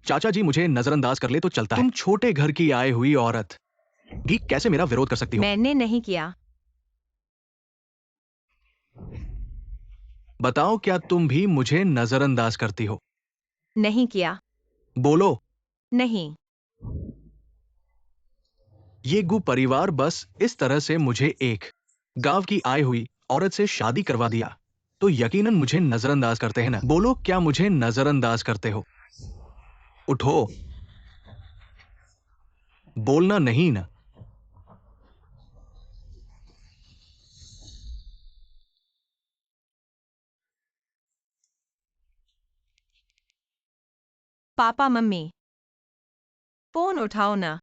चाचा जी मुझे नजरअंदाज कर ले तो चलता है। तुम छोटे घर की आई हुई औरत भी कैसे मेरा विरोध कर सकती हो? मैंने नहीं किया। बताओ, क्या तुम भी मुझे नजरअंदाज करती हो? नहीं किया। बोलो। नहीं। ये गु परिवार बस इस तरह से मुझे एक गांव की आई हुई औरत से शादी करवा दिया तो यकीनन मुझे नजरअंदाज करते हैं ना? बोलो, क्या मुझे नजरअंदाज करते हो? उठो, बोलना नहीं ना। पापा मम्मी, फोन उठाओ ना।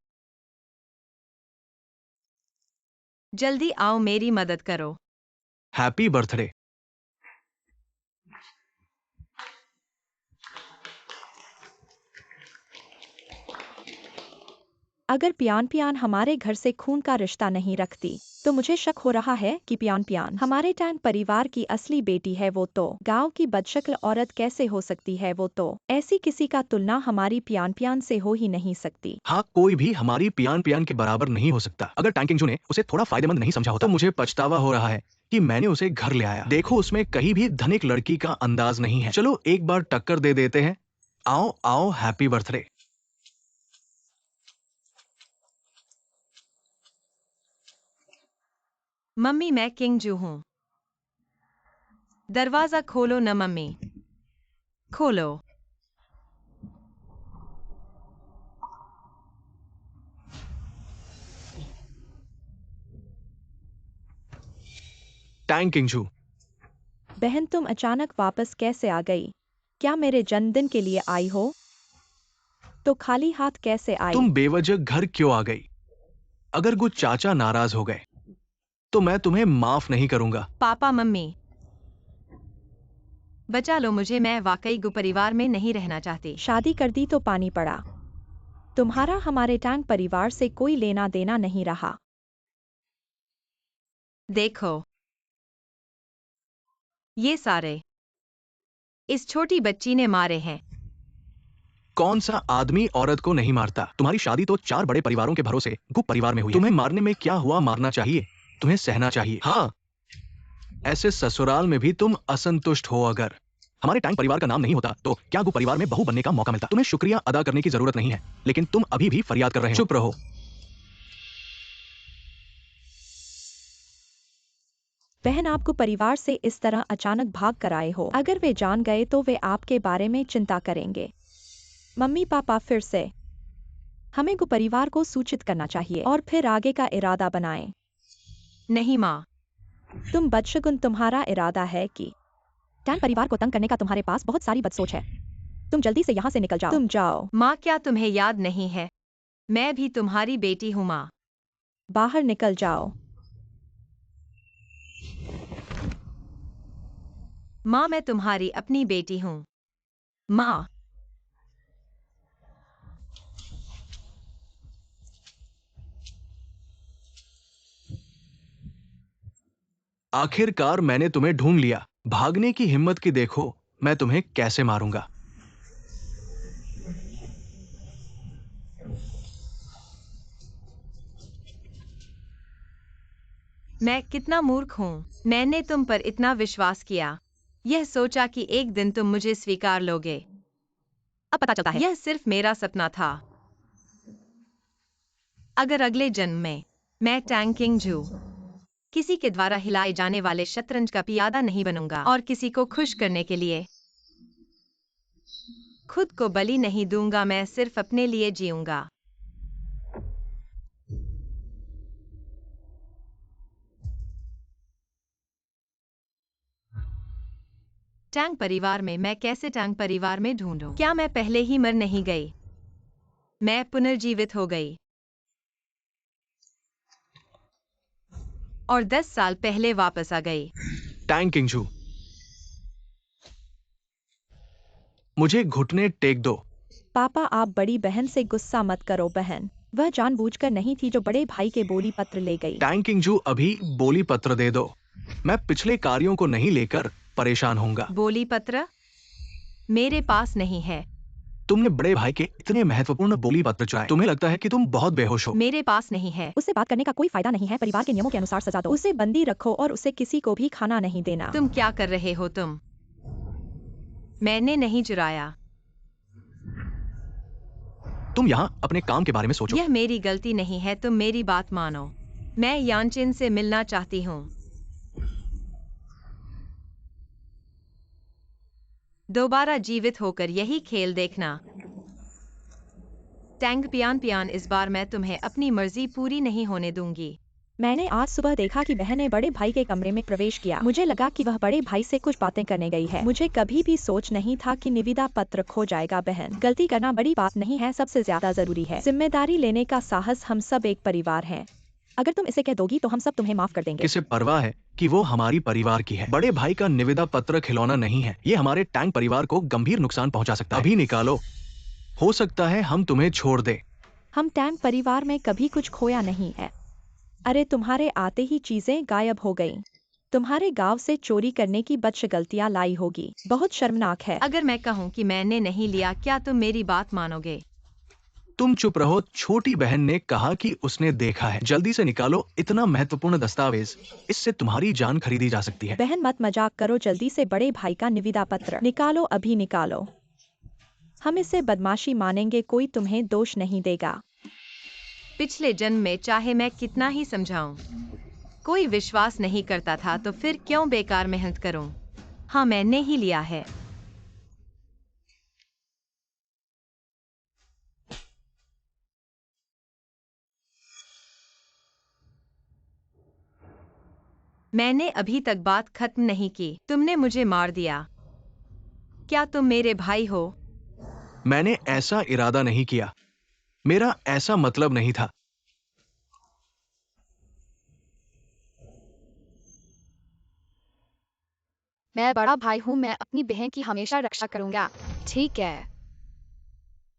जल्दी आओ, मेरी मदद करो। Happy birthday. अगर पियान पियान हमारे घर से खून का रिश्ता नहीं रखती तो मुझे शक हो रहा है कि पियान पियान हमारे टैंक परिवार की असली बेटी है। वो तो गांव की बदशक्ल औरत कैसे हो सकती है? वो तो ऐसी किसी का तुलना हमारी पियान पियान से हो ही नहीं सकती। हाँ, कोई भी हमारी पियान पियान के बराबर नहीं हो सकता। अगर टैंकिंग ने उसे थोड़ा फायदेमंद नहीं समझा होता तो मुझे पछतावा हो रहा है कि मैंने उसे घर ले आया। देखो, उसमें कहीं भी धनिक लड़की का अंदाज नहीं है। चलो एक बार टक्कर दे देते हैं। आओ आओ, हैप्पी बर्थडे। मम्मी, मैं किंग जू हूँ। दरवाजा खोलो न मम्मी, खोलो। टैंकिंग। बहन, तुम अचानक वापस कैसे आ गई? क्या मेरे जन्मदिन के लिए आई हो? तो खाली हाथ कैसे आई? तुम बेवजह घर क्यों आ गई? अगर कुछ चाचा नाराज हो गए तो मैं तुम्हें माफ नहीं करूंगा। पापा मम्मी, बचा लो मुझे। मैं वाकई गु परिवार में नहीं रहना चाहती। शादी कर दी तो पानी पड़ा। तुम्हारा हमारे टैंक परिवार से कोई लेना देना नहीं रहा। देखो, ये सारे इस छोटी बच्ची ने मारे हैं। कौन सा आदमी औरत को नहीं मारता? तुम्हारी शादी तो 4 बड़े परिवारों के भरोसे गुप्त परिवार में हुई है। तुम्हें मारने में क्या हुआ? मारना चाहिए, तुम्हें सहना चाहिए। हाँ, ऐसे ससुराल में भी तुम असंतुष्ट हो। अगर हमारे टैंक परिवार का नाम नहीं होता तो क्या गु परिवार में बहू बनने का मौका मिलता? तुम्हें शुक्रिया अदा करने की जरूरत नहीं है, लेकिन तुम अभी भी फरियाद कर रहे हो। चुप रहो। बहन, आपको परिवार से इस तरह अचानक भाग कर आए हो। अगर वे जान गए तो वे आपके बारे में चिंता करेंगे। मम्मी पापा, फिर से हमें गु परिवार को सूचित करना चाहिए और फिर आगे का इरादा बनाएं। नहीं माँ। तुम बदशगुन, तुम्हारा इरादा है कि टैंक परिवार को तंग करने का तुम्हारे पास बहुत सारी बदसोच है। तुम जल्दी से यहाँ से निकल जाओ। तुम जाओ। माँ, क्या तुम्हें याद नहीं है? मैं भी तुम्हारी बेटी हूँ माँ। बाहर निकल जाओ। माँ, मैं तुम्हारी अपनी बेटी हूँ। माँ। आखिरकार मैंने तुम्हें ढूंढ लिया। भागने की हिम्मत की देखो मैं तुम्हें कैसे मारूंगा। मैं कितना मूर्ख हूँ। मैंने तुम पर इतना विश्वास किया, यह सोचा कि एक दिन तुम मुझे स्वीकार लोगे। अब पता चलता है यह सिर्फ मेरा सपना था। अगर अगले जन्म में मैं टैंकिंग जू किसी के द्वारा हिलाए जाने वाले शतरंज का पियादा नहीं बनूंगा और किसी को खुश करने के लिए खुद को बलि नहीं दूंगा, मैं सिर्फ अपने लिए जीऊंगा। टैंक परिवार में मैं कैसे टैंक परिवार में ढूंढूं? क्या मैं पहले ही मर नहीं गई? मैं पुनर्जीवित हो गई और 10 साल पहले वापस आ गई। टैंकिंग जू, मुझे घुटने टेक दो। पापा, आप बड़ी बहन से गुस्सा मत करो। बहन वह जानबूझकर नहीं थी जो बड़े भाई के बोली पत्र ले गई। टैंकिंग जू, अभी बोली पत्र दे दो। मैं पिछले कार्यों को नहीं लेकर परेशान होऊंगा। बोली पत्र मेरे पास नहीं है। तुमने बड़े भाई के इतने महत्वपूर्ण बोली पत्र चुराए। तुम्हें लगता है कि तुम बहुत बेहोश हो। मेरे पास नहीं है। उससे बात करने का कोई फायदा नहीं है। परिवार के नियमों के अनुसार सजा दो, उसे बंदी रखो और उसे किसी को भी खाना नहीं देना। तुम क्या कर रहे हो तुम? मैंने नहीं चुराया। तुम यहाँ अपने काम के बारे में सोचो। यह मेरी गलती नहीं है, तुम मेरी बात मानो। मैं यानचिन से मिलना चाहती हूँ। दोबारा जीवित होकर यही खेल देखना। टैंग पियान पियान, इस बार मैं तुम्हें अपनी मर्जी पूरी नहीं होने दूंगी। मैंने आज सुबह देखा कि बहन ने बड़े भाई के कमरे में प्रवेश किया। मुझे लगा कि वह बड़े भाई से कुछ बातें करने गई है। मुझे कभी भी सोच नहीं था कि निविदा पत्र खो जाएगा। बहन, गलती करना बड़ी बात नहीं है, सबसे ज्यादा जरूरी है जिम्मेदारी लेने का साहस। हम सब एक परिवार हैं। अगर तुम इसे कह दोगी तो हम सब तुम्हें माफ कर देंगे। किसे परवाह है कि वो हमारी परिवार की है। बड़े भाई का निविदा पत्र खिलौना नहीं है। ये हमारे टैंक परिवार को गंभीर नुकसान पहुंचा सकता है। अभी निकालो, हो सकता है हम तुम्हें छोड़ दे। हम टैंक परिवार में कभी कुछ खोया नहीं है। अरे तुम्हारे आते ही चीजें गायब हो गईं। तुम्हारे गांव से चोरी करने की बदशगलतियां लाई होगी। बहुत शर्मनाक है। अगर मैं कहूँ कि मैंने नहीं लिया, क्या तुम मेरी बात मानोगे? तुम चुप रहो। छोटी बहन ने कहा कि उसने देखा है। जल्दी से निकालो इतना महत्वपूर्ण दस्तावेज, इससे तुम्हारी जान खरीदी जा सकती है। बहन मत मजाक करो, जल्दी से बड़े भाई का निविदा पत्र निकालो, अभी निकालो। हम इसे बदमाशी मानेंगे, कोई तुम्हें दोष नहीं देगा। पिछले जन्म में चाहे मैं कितना ही समझाऊं, कोई विश्वास नहीं करता था, तो फिर क्यों बेकार मेहनत करूं? हाँ, मैंने ही लिया है। मैंने अभी तक बात खत्म नहीं की। तुमने मुझे मार दिया। क्या तुम मेरे भाई हो? मैंने ऐसा इरादा नहीं किया। मेरा ऐसा मतलब नहीं था। मैं बड़ा भाई हूँ, मैं अपनी बहन की हमेशा रक्षा करूंगा। ठीक है।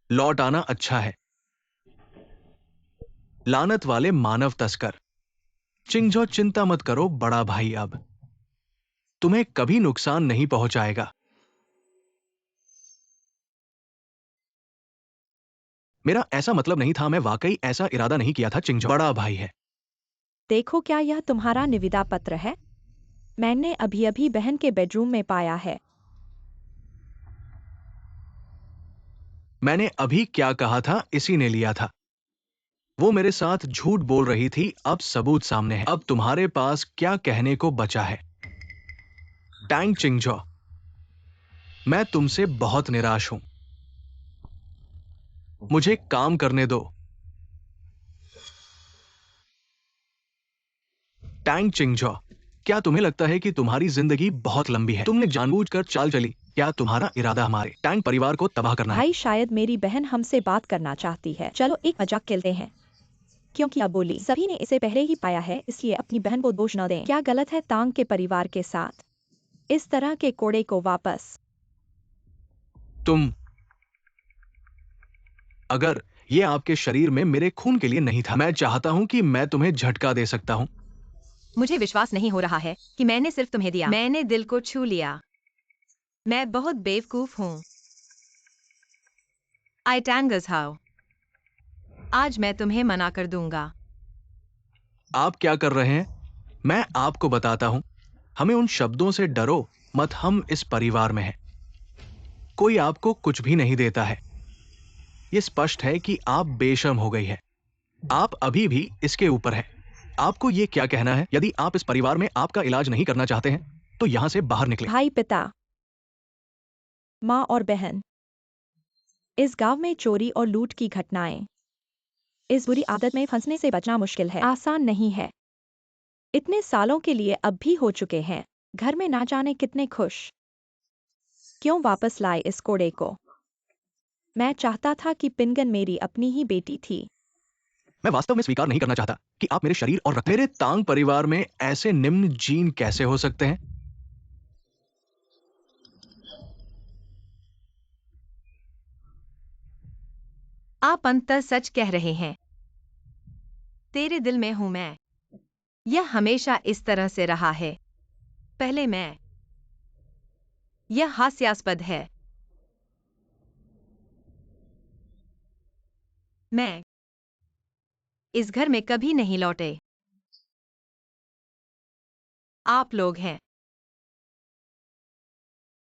लौट आना अच्छा है। लानत वाले मानव तस्कर। चिंगजो, चिंता मत करो बड़ा भाई, अब तुम्हें कभी नुकसान नहीं पहुंचाएगा। मेरा ऐसा मतलब नहीं था। मैं वाकई ऐसा इरादा नहीं किया था। चिंगजो बड़ा भाई है। देखो, क्या यह तुम्हारा निविदा पत्र है? मैंने अभी अभी बहन के बेडरूम में पाया है। मैंने अभी क्या कहा था, इसी ने लिया था। वो मेरे साथ झूठ बोल रही थी। अब सबूत सामने है। अब तुम्हारे पास क्या कहने को बचा है? टैंग चिंगजो, मैं तुमसे बहुत निराश हूं। मुझे काम करने दो। टैंग चिंगजो, क्या तुम्हें लगता है कि तुम्हारी जिंदगी बहुत लंबी है? तुमने जानबूझकर चाल चली। क्या तुम्हारा इरादा हमारे टैंक परिवार को तबाह करना है? भाई, शायद मेरी बहन हमसे बात करना चाहती है। चलो एक मजाक खेलते हैं। क्योंकि अब बोली, सभी ने इसे पहले ही पाया है, इसलिए अपनी बहन को दोष न दें। क्या गलत है तांग के परिवार के साथ इस तरह के कोड़े को वापस? तुम, अगर ये आपके शरीर में मेरे खून के लिए नहीं था, मैं चाहता हूं कि मैं तुम्हें झटका दे सकता हूं। मुझे विश्वास नहीं हो रहा है कि मैंने सिर्फ तुम्हें दिया। मैंने दिल को छू लिया। मैं बहुत बेवकूफ हूँ। आई टैंगस हाउ। आज मैं तुम्हें मना कर दूंगा। आप क्या कर रहे हैं? मैं आपको बताता हूं। हमें उन शब्दों से डरो मत। हम इस परिवार में हैं। कोई आपको कुछ भी नहीं देता है। यह स्पष्ट है कि आप बेशर्म हो गई है। आप अभी भी इसके ऊपर हैं। आपको यह क्या कहना है? यदि आप इस परिवार में आपका इलाज नहीं करना चाहते हैं तो यहां से बाहर निकलें। भाई, पिता, माँ और बहन, इस गांव में चोरी और लूट की घटनाएं, इस बुरी आदत में फंसने से बचना मुश्किल है, आसान नहीं है। इतने सालों के लिए अब भी हो चुके हैं। घर में ना जाने कितने खुश। क्यों वापस लाए इस कोड़े को? मैं चाहता था कि पिंगन मेरी अपनी ही बेटी थी। मैं वास्तव में स्वीकार नहीं करना चाहता कि आप मेरे शरीर और रक्त। मेरे तांग परिवार में ऐसे निम्न जीन कैसे हो सकते हैं? आप अंततः सच कह रहे हैं। तेरे दिल में हूं मैं। यह हमेशा इस तरह से रहा है। पहले मैं। यह हास्यास्पद है। मैं इस घर में कभी नहीं लौटे। आप लोग हैं।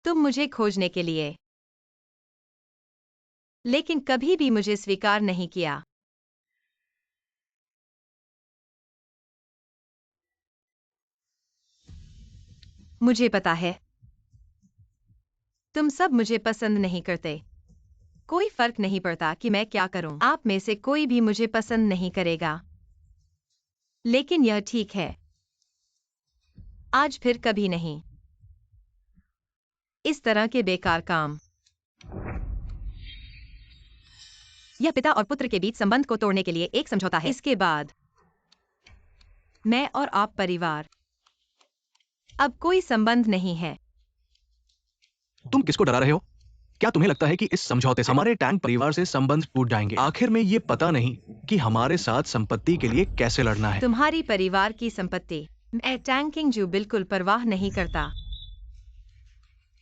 तुम मुझे खोजने के लिए, लेकिन कभी भी मुझे स्वीकार नहीं किया। मुझे पता है तुम सब मुझे पसंद नहीं करते। कोई फर्क नहीं पड़ता कि मैं क्या करूं। आप में से कोई भी मुझे पसंद नहीं करेगा, लेकिन यह ठीक है। आज फिर कभी नहीं। इस तरह के बेकार काम। यह पिता और पुत्र के बीच संबंध को तोड़ने के लिए एक समझौता है। इसके बाद मैं और आप परिवार। अब कोई संबंध नहीं है। तुम किसको डरा रहे हो? क्या तुम्हें लगता है कि इस समझौते से हमारे टैंक परिवार से संबंध टूट जाएंगे? आखिर में ये पता नहीं कि हमारे साथ संपत्ति के लिए कैसे लड़ना है। तुम्हारी परिवार की संपत्ति। मैं टैंक किंग जू बिल्कुल परवाह नहीं करता।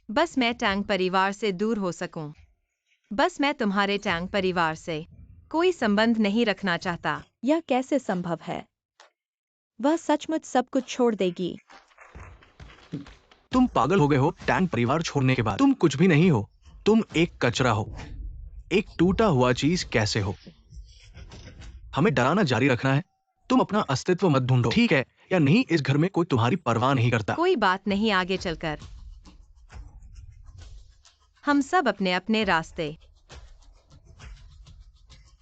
बस मैं टैंक परिवार से दूर हो सकूं। बस मैं तुम्हारे टैंक परिवार से कोई संबंध नहीं रखना चाहता। यह कैसे संभव है? वह सचमुच सब कुछ छोड़ देगी। तुम पागल हो गए हो। टैंक परिवार छोड़ने के बाद तुम कुछ भी नहीं हो। तुम एक कचरा हो, एक टूटा हुआ चीज कैसे हो। हमें डराना जारी रखना है। तुम अपना अस्तित्व मत ढूंढो, ठीक है या नहीं? इस घर में कोई तुम्हारी परवाह नहीं करता। कोई बात नहीं। आगे चलकर हम सब अपने अपने रास्ते।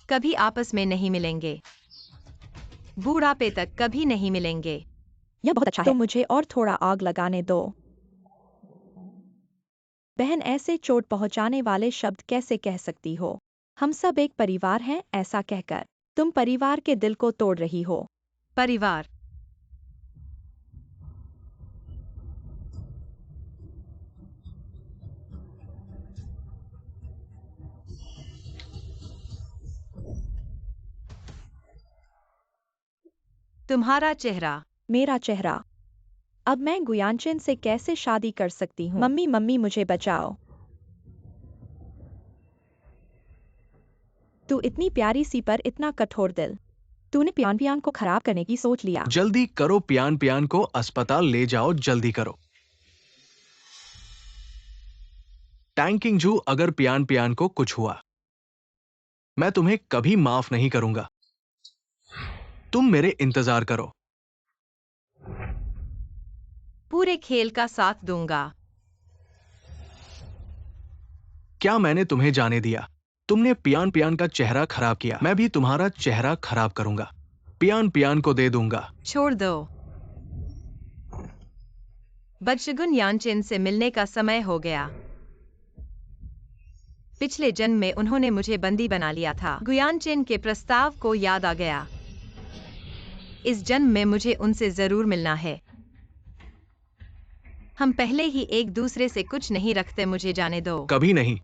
कभी आपस में नहीं मिलेंगे। बूढ़ापे तक कभी नहीं मिलेंगे। यह बहुत अच्छा है। तो मुझे और थोड़ा आग लगाने दो। बहन, ऐसे चोट पहुंचाने वाले शब्द कैसे कह सकती हो? हम सब एक परिवार हैं, ऐसा कहकर तुम परिवार के दिल को तोड़ रही हो। परिवार। तुम्हारा चेहरा। मेरा चेहरा। अब मैं गुयानचिन से कैसे शादी कर सकती हूँ? मम्मी मम्मी, मुझे बचाओ। तू इतनी प्यारी सी पर इतना कठोर दिल। तूने पियान पियान को खराब करने की सोच लिया। जल्दी करो, पियान पियान को अस्पताल ले जाओ, जल्दी करो। टैंकिंग जू, अगर पियान पियान को कुछ हुआ, मैं तुम्हें कभी माफ नहीं करूंगा। तुम मेरे इंतजार करो। पूरे खेल का साथ दूंगा। क्या मैंने तुम्हें जाने दिया? तुमने पियान पियान का चेहरा खराब किया, मैं भी तुम्हारा चेहरा खराब करूंगा। पियान पियान को दे दूंगा। छोड़ दो। बदशगुन यानचिन से मिलने का समय हो गया। पिछले जन्म में उन्होंने मुझे बंदी बना लिया था। गुयानचिन के प्रस्ताव को याद आ गया। इस जन्म में मुझे उनसे जरूर मिलना है। हम पहले ही एक दूसरे से कुछ नहीं रखते। मुझे जाने दो। कभी नहीं।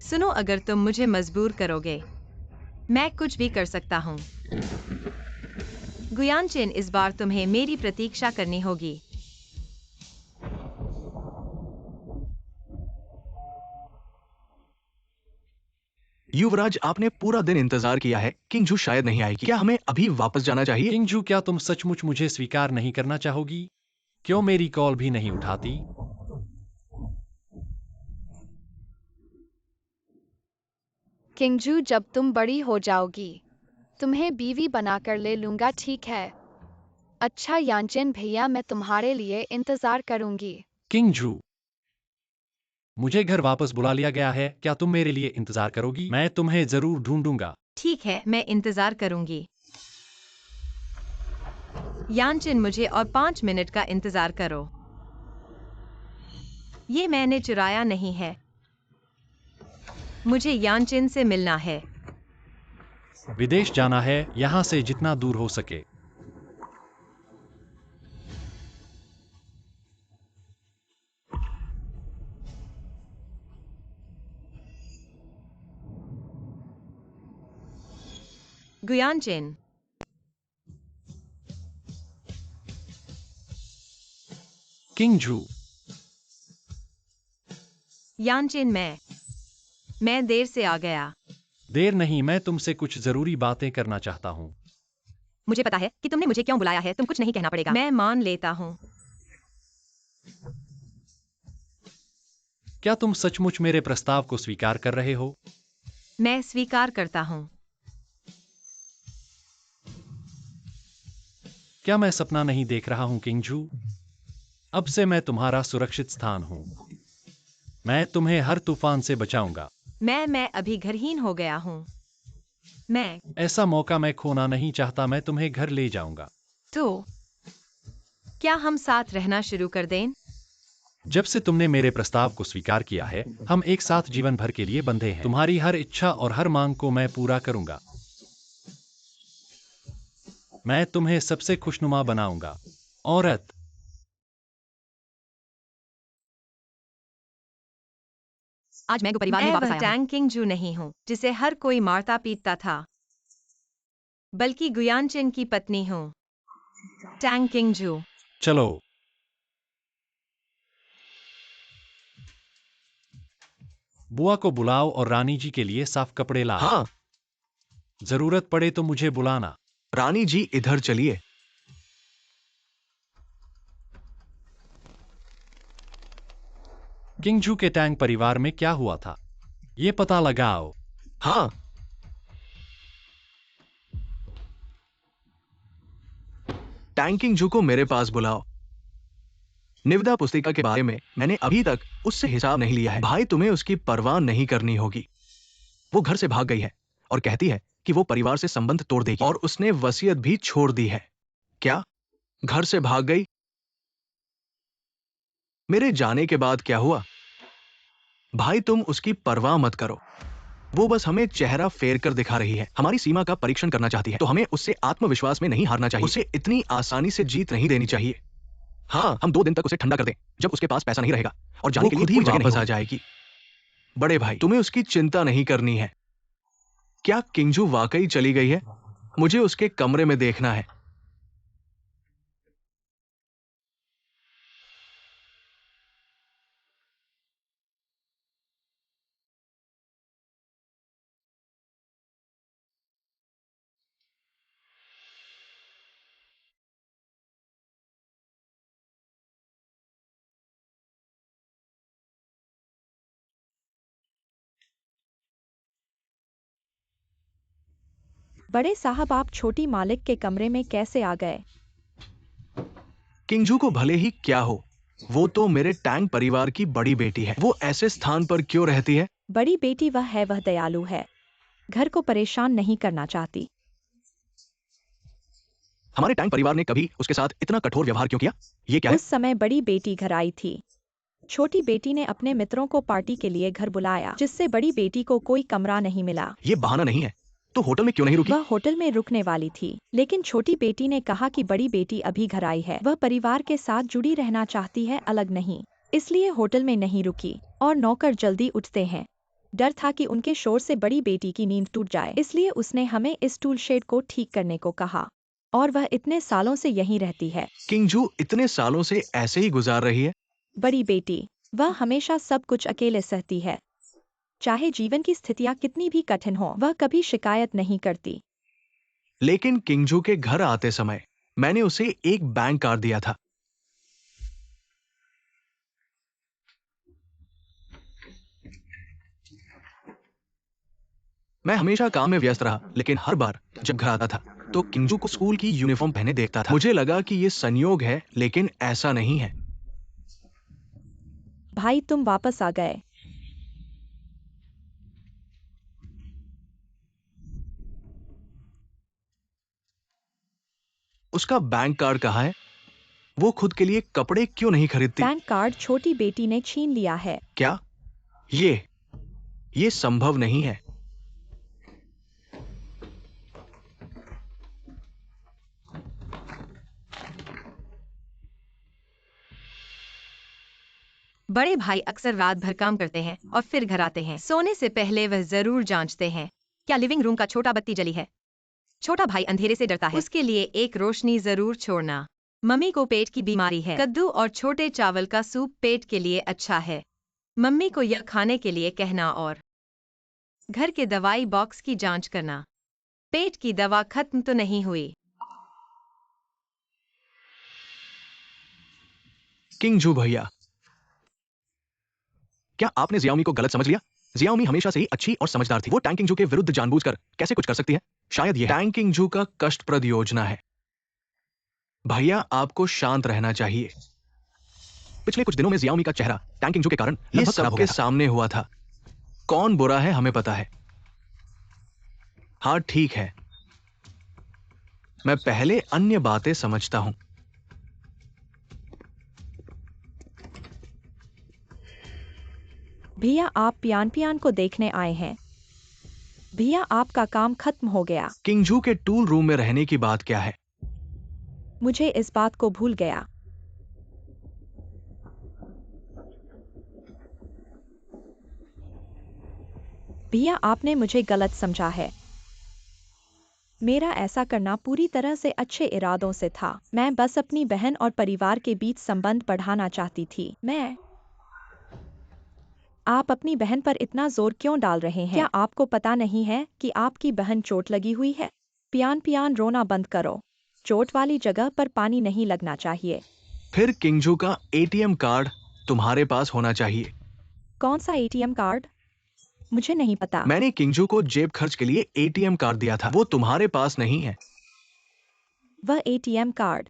सुनो, अगर तुम मुझे मजबूर करोगे, मैं कुछ भी कर सकता हूँ। गुयानचिन, इस बार तुम्हें मेरी प्रतीक्षा करनी होगी। युवराज, आपने पूरा दिन इंतजार किया है। किंग जू शायद नहीं आएगी। क्या हमें अभी वापस जाना चाहिए? किंग जू, क्या तुम सचमुच मुझे स्वीकार नहीं करना चाहोगी? क्यों मेरी कॉल भी नहीं उठाती? किंगजू, जब तुम बड़ी हो जाओगी, तुम्हें बीवी बनाकर ले लूंगा, ठीक है? अच्छा यानचिन भैया, मैं तुम्हारे लिए इंतजार करूंगी। किंग जू, मुझे घर वापस बुला लिया गया है। क्या तुम मेरे लिए इंतजार करोगी? मैं तुम्हें जरूर ढूंढूंगा। ठीक है, मैं इंतजार करूंगी। यानचिन, मुझे और 5 मिनट का इंतजार करो। ये मैंने चुराया नहीं है। मुझे यानचिन से मिलना है। विदेश जाना है, यहाँ से जितना दूर हो सके। गुयानचिन। किंग जू, यानचेन, मैं देर से आ गया। देर नहीं, मैं तुमसे कुछ जरूरी बातें करना चाहता हूँ। मुझे पता है कि तुमने मुझे क्यों बुलाया है, तुम कुछ नहीं कहना पड़ेगा। मैं मान लेता हूँ। क्या तुम सचमुच मेरे प्रस्ताव को स्वीकार कर रहे हो? मैं स्वीकार करता हूँ। क्या मैं सपना नहीं देख रहा हूँ किंग जू? अब से मैं तुम्हारा सुरक्षित स्थान हूँ। मैं तुम्हें हर तूफान से बचाऊंगा। मैं अभी घरहीन हो गया हूँ। मैं ऐसा मौका मैं खोना नहीं चाहता। मैं तुम्हें घर ले जाऊंगा। तो क्या हम साथ रहना शुरू कर दें? जब से तुमने मेरे प्रस्ताव को स्वीकार किया है, हम एक साथ जीवन भर के लिए बंधे हैं। तुम्हारी हर इच्छा और हर मांग को मैं पूरा करूंगा। मैं तुम्हें सबसे खुशनुमा बनाऊंगा। औरत, आज मैं परिवार में वापस आया हूँ। टैंग किंग जू नहीं हूँ जिसे हर कोई मारता पीटता था, बल्कि गुयानचेन की पत्नी हूँ। टैंग किंग जू। चलो। बुआ को बुलाओ और रानी जी के लिए साफ कपड़े लाओ। हाँ जरूरत पड़े तो मुझे बुलाना। रानी जी, इधर चलिए। किंग जू के टैंग परिवार में क्या हुआ था, ये पता लगाओ। हाँ, टैंकिंग जू को मेरे पास बुलाओ। निविदा पुस्तिका के बारे में मैंने अभी तक उससे हिसाब नहीं लिया है। भाई, तुम्हें उसकी परवाह नहीं करनी होगी। वो घर से भाग गई है और कहती है कि वो परिवार से संबंध तोड़ देगी, और उसने वसीयत भी छोड़ दी है। क्या? घर से भाग गई? मेरे जाने के बाद क्या हुआ? भाई, तुम उसकी परवाह मत करो। वो बस हमें चेहरा फेर कर दिखा रही है, हमारी सीमा का परीक्षण करना चाहती है। तो हमें उससे आत्मविश्वास में नहीं हारना चाहिए, उसे इतनी आसानी से जीत नहीं देनी चाहिए। हाँ, हम 2 दिन तक उसे ठंडा कर दें, जब उसके पास पैसा नहीं रहेगा और जाने के लिए कोई जगह वापस आ जाएगी। बड़े भाई, तुम्हें उसकी चिंता नहीं करनी है। क्या किंजू वाकई चली गई है? मुझे उसके कमरे में देखना है। बड़े साहब, आप छोटी मालिक के कमरे में कैसे आ गए? किंजू को भले ही क्या हो, वो तो मेरे टैंग परिवार की बड़ी बेटी है। वो ऐसे स्थान पर क्यों रहती है? बड़ी बेटी वह है, वह दयालु है, घर को परेशान नहीं करना चाहती। हमारे टैंग परिवार ने कभी उसके साथ इतना कठोर व्यवहार क्यों किया? ये क्या है? उस समय बड़ी बेटी घर आई थी। छोटी बेटी ने अपने मित्रों को पार्टी के लिए घर बुलाया, जिससे बड़ी बेटी को कोई कमरा नहीं मिला। ये बहाना नहीं है। तो होटल में क्यों नहीं रुकी? वह होटल में रुकने वाली थी, लेकिन छोटी बेटी ने कहा कि बड़ी बेटी अभी घर आई है, वह परिवार के साथ जुड़ी रहना चाहती है, अलग नहीं। इसलिए होटल में नहीं रुकी। और नौकर जल्दी उठते हैं। डर था कि उनके शोर से बड़ी बेटी की नींद टूट जाए, इसलिए उसने हमें इस टूल शेड को ठीक करने को कहा। और वह इतने सालों से यहीं रहती है। किंजू इतने सालों से ऐसे ही गुजार रही है? बड़ी बेटी, वह हमेशा सब कुछ अकेले सहती है। चाहे जीवन की स्थितियां कितनी भी कठिन हो, वह कभी शिकायत नहीं करती। लेकिन किंजू के घर आते समय मैंने उसे एक बैंक कार्ड दिया था। मैं हमेशा काम में व्यस्त रहा, लेकिन हर बार जब घर आता था तो किंजू को स्कूल की यूनिफॉर्म पहने देखता था। मुझे लगा कि ये संयोग है, लेकिन ऐसा नहीं है। भाई, तुम वापस आ गए। उसका बैंक कार्ड कहाँ है? वो खुद के लिए कपड़े क्यों नहीं खरीदती? बैंक कार्ड छोटी बेटी ने छीन लिया है। क्या? ये संभव नहीं है। बड़े भाई अक्सर रात भर काम करते हैं और फिर घर आते हैं। सोने से पहले वह जरूर जांचते हैं क्या लिविंग रूम का छोटा बत्ती जली है। छोटा भाई अंधेरे से डरता है, उसके लिए एक रोशनी जरूर छोड़ना। मम्मी को पेट की बीमारी है। कद्दू और छोटे चावल का सूप पेट के लिए अच्छा है। मम्मी को यह खाने के लिए कहना और घर के दवाई बॉक्स की जांच करना। पेट की दवा खत्म तो नहीं हुई। किंग जू भैया, क्या आपने जियाओमी को गलत समझ लिया? जियाओमी हमेशा से ही अच्छी और समझदार थी। वो टैंग किंग जू के विरुद्ध जानबूझकर कैसे कुछ कर सकती है? शायद यह टैंग किंग जू का कष्टप्रद योजना है। भैया, आपको शांत रहना चाहिए। पिछले कुछ दिनों में जियाओमी का चेहरा टैंग किंग जू के कारण लगभग खराब हो गया था। सामने हुआ था। कौन बुरा है हमें पता है। हाँ ठीक है, मैं पहले अन्य बातें समझता हूं। भैया, आप पियान पियान को देखने आए हैं। भैया, आपका काम खत्म हो गया। किंग जू के टूल रूम में रहने की बात क्या है? मुझे इस बात को भूल गया। भैया, आपने मुझे गलत समझा है। मेरा ऐसा करना पूरी तरह से अच्छे इरादों से था। मैं बस अपनी बहन और परिवार के बीच संबंध बढ़ाना चाहती थी। आप अपनी बहन पर इतना जोर क्यों डाल रहे हैं? क्या आपको पता नहीं है कि आपकी बहन चोट लगी हुई है? पियान पियान, रोना बंद करो। चोट वाली जगह पर पानी नहीं लगना चाहिए। फिर किंग जू का एटीएम कार्ड तुम्हारे पास होना चाहिए। कौन सा एटीएम कार्ड? मुझे नहीं पता। मैंने किंग जू को जेब खर्च के लिए एटीएम कार्ड दिया था। वो तुम्हारे पास नहीं है। वह एटीएम कार्ड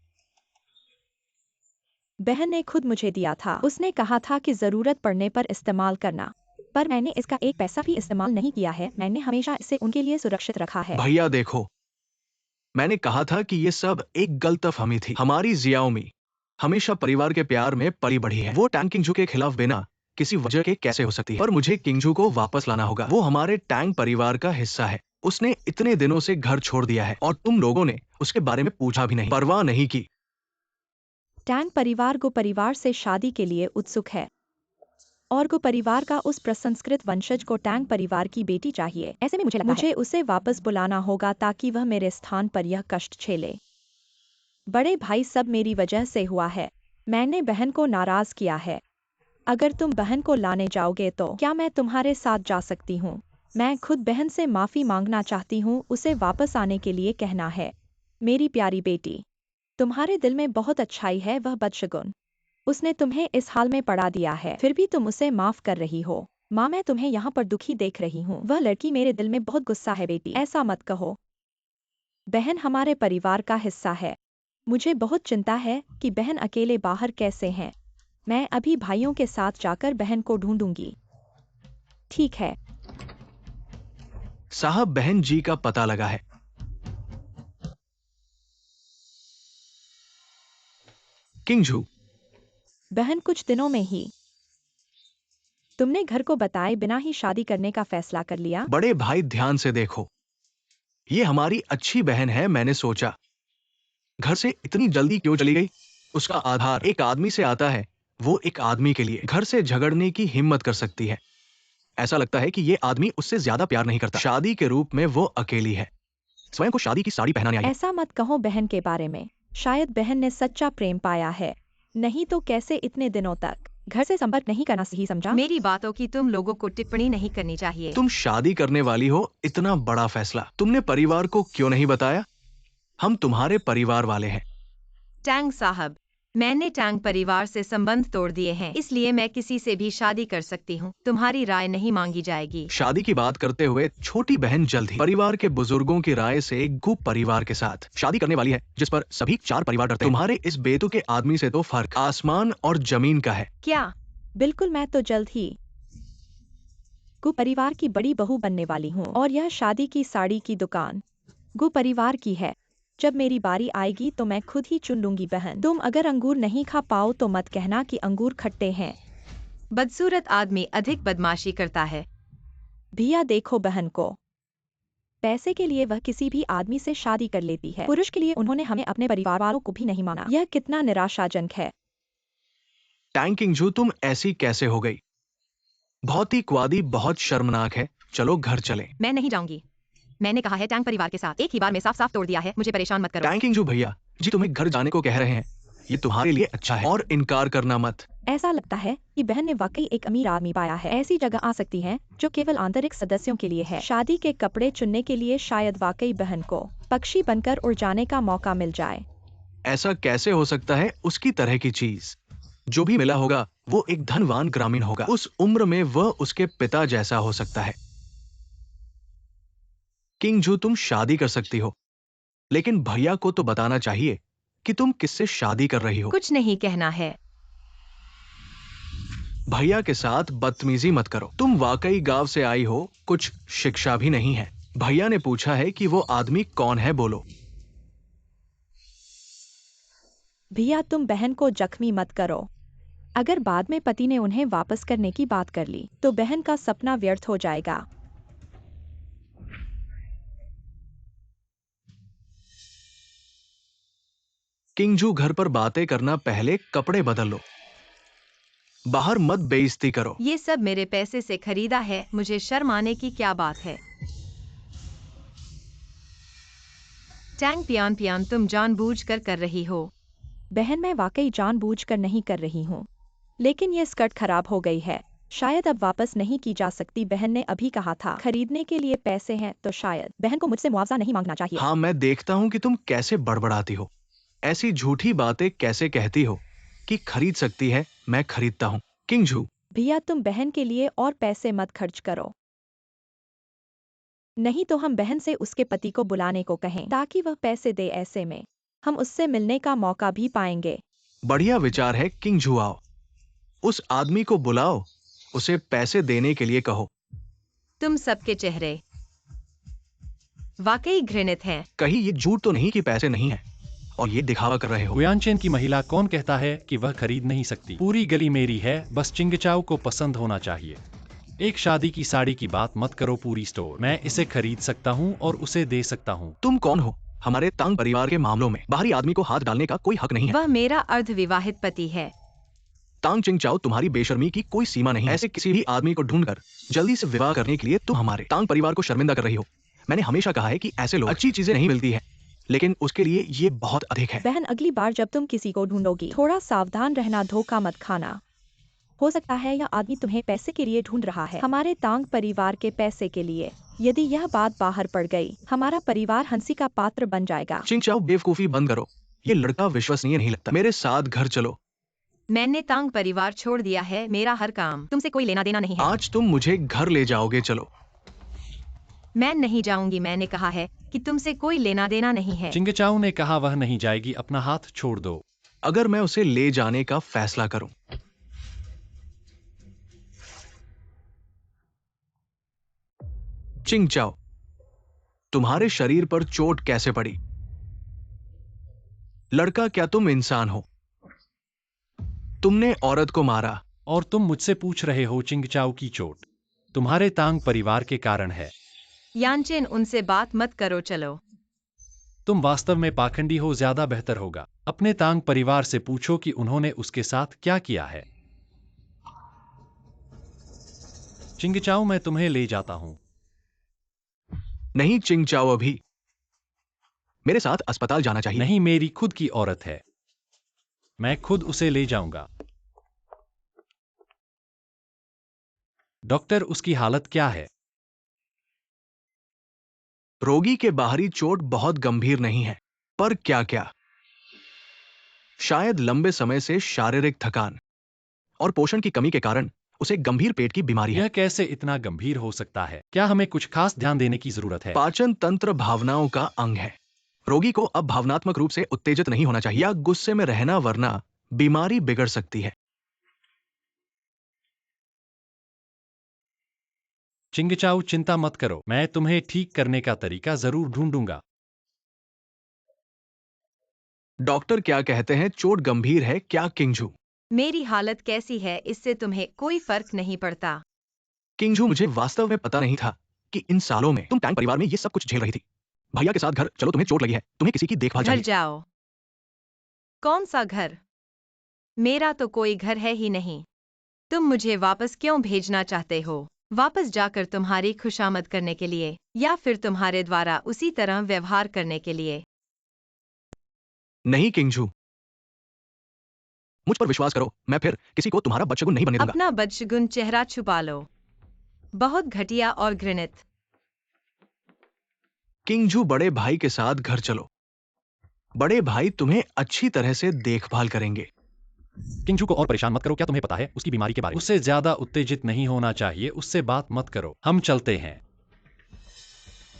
बहन ने खुद मुझे दिया था। उसने कहा था कि जरूरत पड़ने पर इस्तेमाल करना, पर मैंने इसका एक पैसा भी इस्तेमाल नहीं किया है। मैंने हमेशा इसे उनके लिए सुरक्षित रखा है। भैया देखो, मैंने कहा था कि ये सब एक गलतफहमी थी। हमारी जियाओमी हमेशा परिवार के प्यार में पली बढ़ी है। वो टैंग किंग जू के खिलाफ बिना किसी वजह के कैसे हो सकती है? पर मुझे किंग जू को वापस लाना होगा। वो हमारे टैंग परिवार का हिस्सा है। उसने इतने दिनों से घर छोड़ दिया है और तुम लोगों ने उसके बारे में पूछा भी नहीं, परवाह नहीं की। टैंग परिवार गो परिवार से शादी के लिए उत्सुक है और गो परिवार का उस प्रसंस्कृत वंशज को टैंग परिवार की बेटी चाहिए। ऐसे में मुझे उसे वापस बुलाना होगा ताकि वह मेरे स्थान पर यह कष्ट झेले। बड़े भाई, सब मेरी वजह से हुआ है। मैंने बहन को नाराज किया है। अगर तुम बहन को लाने जाओगे तो क्या मैं तुम्हारे साथ जा सकती हूँ? मैं खुद बहन से माफी मांगना चाहती हूँ। उसे वापस आने के लिए कहना है। मेरी प्यारी बेटी, तुम्हारे दिल में बहुत अच्छाई है। वह बदशगुन, उसने तुम्हें इस हाल में पड़ा दिया है, फिर भी तुम उसे माफ कर रही हो। माँ, मैं तुम्हें यहाँ पर दुखी देख रही हूँ। वह लड़की मेरे दिल में बहुत गुस्सा है। बेटी, ऐसा मत कहो। बहन हमारे परिवार का हिस्सा है। मुझे बहुत चिंता है कि बहन अकेले बाहर कैसे हैं। मैं अभी भाइयों के साथ जाकर बहन को ढूंढूंगी। ठीक है साहब, बहन जी का पता लगा है। किंग जू, बहन, कुछ दिनों में ही तुमने घर को बताए बिना ही शादी करने का फैसला कर लिया। बड़े भाई ध्यान से देखो, ये हमारी अच्छी बहन है। मैंने सोचा घर से इतनी जल्दी क्यों चली गई? उसका आधार एक आदमी से आता है। वो एक आदमी के लिए घर से झगड़ने की हिम्मत कर सकती है। ऐसा लगता है कि ये आदमी उससे ज्यादा प्यार नहीं करता। शादी के रूप में वो अकेली है। स्वयं को शादी की साड़ी पहनाने आई है। ऐसा मत कहो बहन के बारे में। शायद बहन ने सच्चा प्रेम पाया है, नहीं तो कैसे इतने दिनों तक घर से संपर्क नहीं करना सही समझा? मेरी बातों की तुम लोगों को टिप्पणी नहीं करनी चाहिए। तुम शादी करने वाली हो, इतना बड़ा फैसला तुमने परिवार को क्यों नहीं बताया? हम तुम्हारे परिवार वाले हैं। टैंग साहब, मैंने टैंग परिवार से संबंध तोड़ दिए हैं, इसलिए मैं किसी से भी शादी कर सकती हूँ। तुम्हारी राय नहीं मांगी जाएगी। शादी की बात करते हुए छोटी बहन जल्द ही परिवार के बुजुर्गों की राय से गुप परिवार के साथ शादी करने वाली है, जिस पर सभी 4 परिवार डरते हैं। तुम्हारे इस बेतुके आदमी से तो फर्क आसमान और जमीन का है। क्या? बिल्कुल, मैं तो जल्द ही गु परिवार की बड़ी बहू बनने वाली हूँ और यह शादी की साड़ी की दुकान गु परिवार की है। जब मेरी बारी आएगी तो मैं खुद ही चुन लूंगी। बहन, तुम अगर अंगूर नहीं खा पाओ तो मत कहना कि अंगूर खट्टे हैं। बदसूरत आदमी अधिक बदमाशी करता है। भैया देखो बहन को, पैसे के लिए वह किसी भी आदमी से शादी कर लेती है। पुरुष के लिए उन्होंने हमें अपने परिवार वालों को भी नहीं माना। यह कितना निराशाजनक है। टैंग किंग जू, तुम ऐसी कैसे हो गई? बहुत ही क्वादी, बहुत शर्मनाक है। चलो घर चलें। मैं नहीं जाऊंगी। मैंने कहा है टैंग परिवार के साथ एक ही बार में साफ साफ तोड़ दिया है। मुझे परेशान मत करो। टैंग किंग जू भैया जी तुम्हें घर जाने को कह रहे हैं। ये तुम्हारे लिए अच्छा है और इनकार करना मत। ऐसा लगता है कि बहन ने वाकई एक अमीर आदमी पाया है। ऐसी जगह आ सकती है जो केवल आंतरिक सदस्यों के लिए है। शादी के कपड़े चुनने के लिए शायद वाकई बहन को पक्षी बनकर उड़ जाने का मौका मिल जाए। ऐसा कैसे हो सकता है? उसकी तरह की चीज जो भी मिला होगा वो एक धनवान ग्रामीण होगा। उस उम्र में वह उसके पिता जैसा हो सकता है। किंग जू, तुम शादी कर सकती हो, लेकिन भैया को तो बताना चाहिए कि तुम किससे शादी कर रही हो। कुछ नहीं कहना है। भैया के साथ बदतमीजी मत करो। तुम वाकई गांव से आई हो, कुछ शिक्षा भी नहीं है। भैया ने पूछा है कि वो आदमी कौन है, बोलो। भैया, तुम बहन को जख्मी मत करो। अगर बाद में पति ने उन्हें वापस करने की बात कर ली तो बहन का सपना व्यर्थ हो जाएगा। किंगजू, घर पर बातें करना पहले कपड़े बदल लो। बाहर मत बेइज्जती करो। ये सब मेरे पैसे से खरीदा है, मुझे शर्म आने की क्या बात है। टैंग पियान पियान, तुम जानबूझकर कर रही हो। बहन, मैं वाकई जानबूझकर नहीं कर रही हूँ, लेकिन ये स्कर्ट खराब हो गई है, शायद अब वापस नहीं की जा सकती। बहन ने अभी कहा था खरीदने के लिए पैसे हैं, तो शायद बहन को मुझसे मुआवजा नहीं मांगना चाहिए। हाँ, मैं देखता हूँ कि तुम कैसे बड़बड़ाती हो। ऐसी झूठी बातें कैसे कहती हो कि खरीद सकती है, मैं खरीदता हूँ। किंगजू, भैया, तुम बहन के लिए और पैसे मत खर्च करो, नहीं तो हम बहन से उसके पति को बुलाने को कहें ताकि वह पैसे दे। ऐसे में हम उससे मिलने का मौका भी पाएंगे। बढ़िया विचार है। किंगजू, आओ, उस आदमी को बुलाओ, उसे पैसे देने के लिए कहो। तुम सबके चेहरे वाकई घृणित हैं। कहीं ये झूठ तो नहीं कि पैसे नहीं है और ये दिखावा कर रहे हो। गुयांचेन की महिला कौन कहता है कि वह खरीद नहीं सकती? पूरी गली मेरी है, बस चिंगचाओ को पसंद होना चाहिए। एक शादी की साड़ी की बात मत करो, पूरी स्टोर। मैं इसे खरीद सकता हूँ और उसे दे सकता हूँ। तुम कौन हो? हमारे तांग परिवार के मामलों में बाहरी आदमी को हाथ डालने का कोई हक नहीं है। वह मेरा अर्धविवाहित पति है। तांग चिंगचाओ, तुम्हारी बेशर्मी की कोई सीमा नहीं है। ऐसे किसी भी आदमी को ढूंढकर जल्दी से विवाह करने के लिए तुम हमारे तांग परिवार को शर्मिंदा कर रही हो। मैंने हमेशा कहा है कि ऐसे लोग अच्छी चीजें नहीं मिलती है, लेकिन उसके लिए ये बहुत अधिक है। बहन, अगली बार जब तुम किसी को ढूंढोगी थोड़ा सावधान रहना, धोखा मत खाना। हो सकता है यह आदमी तुम्हें पैसे के लिए ढूंढ रहा है, हमारे तांग परिवार के पैसे के लिए। यदि यह बात बाहर पड़ गई, हमारा परिवार हंसी का पात्र बन जाएगा। चिंगचाओ, बेवकूफी बंद करो। ये लड़का विश्वसनीय नहीं लगता। मेरे साथ घर चलो। मैंने तांग परिवार छोड़ दिया है, मेरा हर काम तुमसे कोई लेना देना नहीं है। आज तुम मुझे घर ले जाओगे, चलो। मैं नहीं जाऊंगी, मैंने कहा है कि तुमसे कोई लेना देना नहीं है। चिंगचाओ ने कहा वह नहीं जाएगी, अपना हाथ छोड़ दो। अगर मैं उसे ले जाने का फैसला करूं, चिंगचाओ, तुम्हारे शरीर पर चोट कैसे पड़ी? लड़का, क्या तुम इंसान हो? तुमने औरत को मारा। और तुम मुझसे पूछ रहे हो चिंगचाओ की चोट तुम्हारे तांग परिवार के कारण है। यानचेन, उनसे बात मत करो, चलो। तुम वास्तव में पाखंडी हो। ज्यादा बेहतर होगा अपने तांग परिवार से पूछो कि उन्होंने उसके साथ क्या किया है। चिंगचाओ, मैं तुम्हें ले जाता हूं। नहीं चिंगचाओ, अभी मेरे साथ अस्पताल जाना चाहिए। नहीं, मेरी खुद की औरत है, मैं खुद उसे ले जाऊंगा। डॉक्टर, उसकी हालत क्या है? रोगी के बाहरी चोट बहुत गंभीर नहीं है, पर क्या क्या शायद लंबे समय से शारीरिक थकान और पोषण की कमी के कारण उसे गंभीर पेट की बीमारी है। यह कैसे इतना गंभीर हो सकता है? क्या हमें कुछ खास ध्यान देने की जरूरत है? पाचन तंत्र भावनाओं का अंग है। रोगी को अब भावनात्मक रूप से उत्तेजित नहीं होना चाहिए या गुस्से में रहना, वरना बीमारी बिगड़ सकती है। चिंगचाओ, चिंता मत करो, मैं तुम्हें ठीक करने का तरीका जरूर ढूंढूंगा। डॉक्टर क्या कहते हैं? चोट गंभीर है क्या किंगजू? मेरी हालत कैसी है इससे तुम्हें कोई फर्क नहीं पड़ता। किंगजू, मुझे वास्तव में पता नहीं था कि इन सालों में तुम टैंक परिवार में ये सब कुछ झेल रही थी। भैया के साथ घर चलो, तुम्हें चोट लगी है, तुम्हें किसी की देखभाल घर चाहिए। जाओ। कौन सा घर? मेरा तो कोई घर है ही नहीं। तुम मुझे वापस क्यों भेजना चाहते हो? वापस जाकर तुम्हारी खुशामद करने के लिए या फिर तुम्हारे द्वारा उसी तरह व्यवहार करने के लिए? नहीं किंगजू, मुझ पर विश्वास करो, मैं फिर किसी को तुम्हारा बदशगुन नहीं बनने दूंगा। अपना बदशगुन चेहरा छुपा लो। बहुत घटिया और घृणित। किंगजू, बड़े भाई के साथ घर चलो। बड़े भाई तुम्हें अच्छी तरह से देखभाल करेंगे। किंगजू को और परेशान मत करो। क्या तुम्हें पता है उसकी बीमारी के बारे में? उससे ज्यादा उत्तेजित नहीं होना चाहिए। उससे बात मत करो। हम चलते हैं।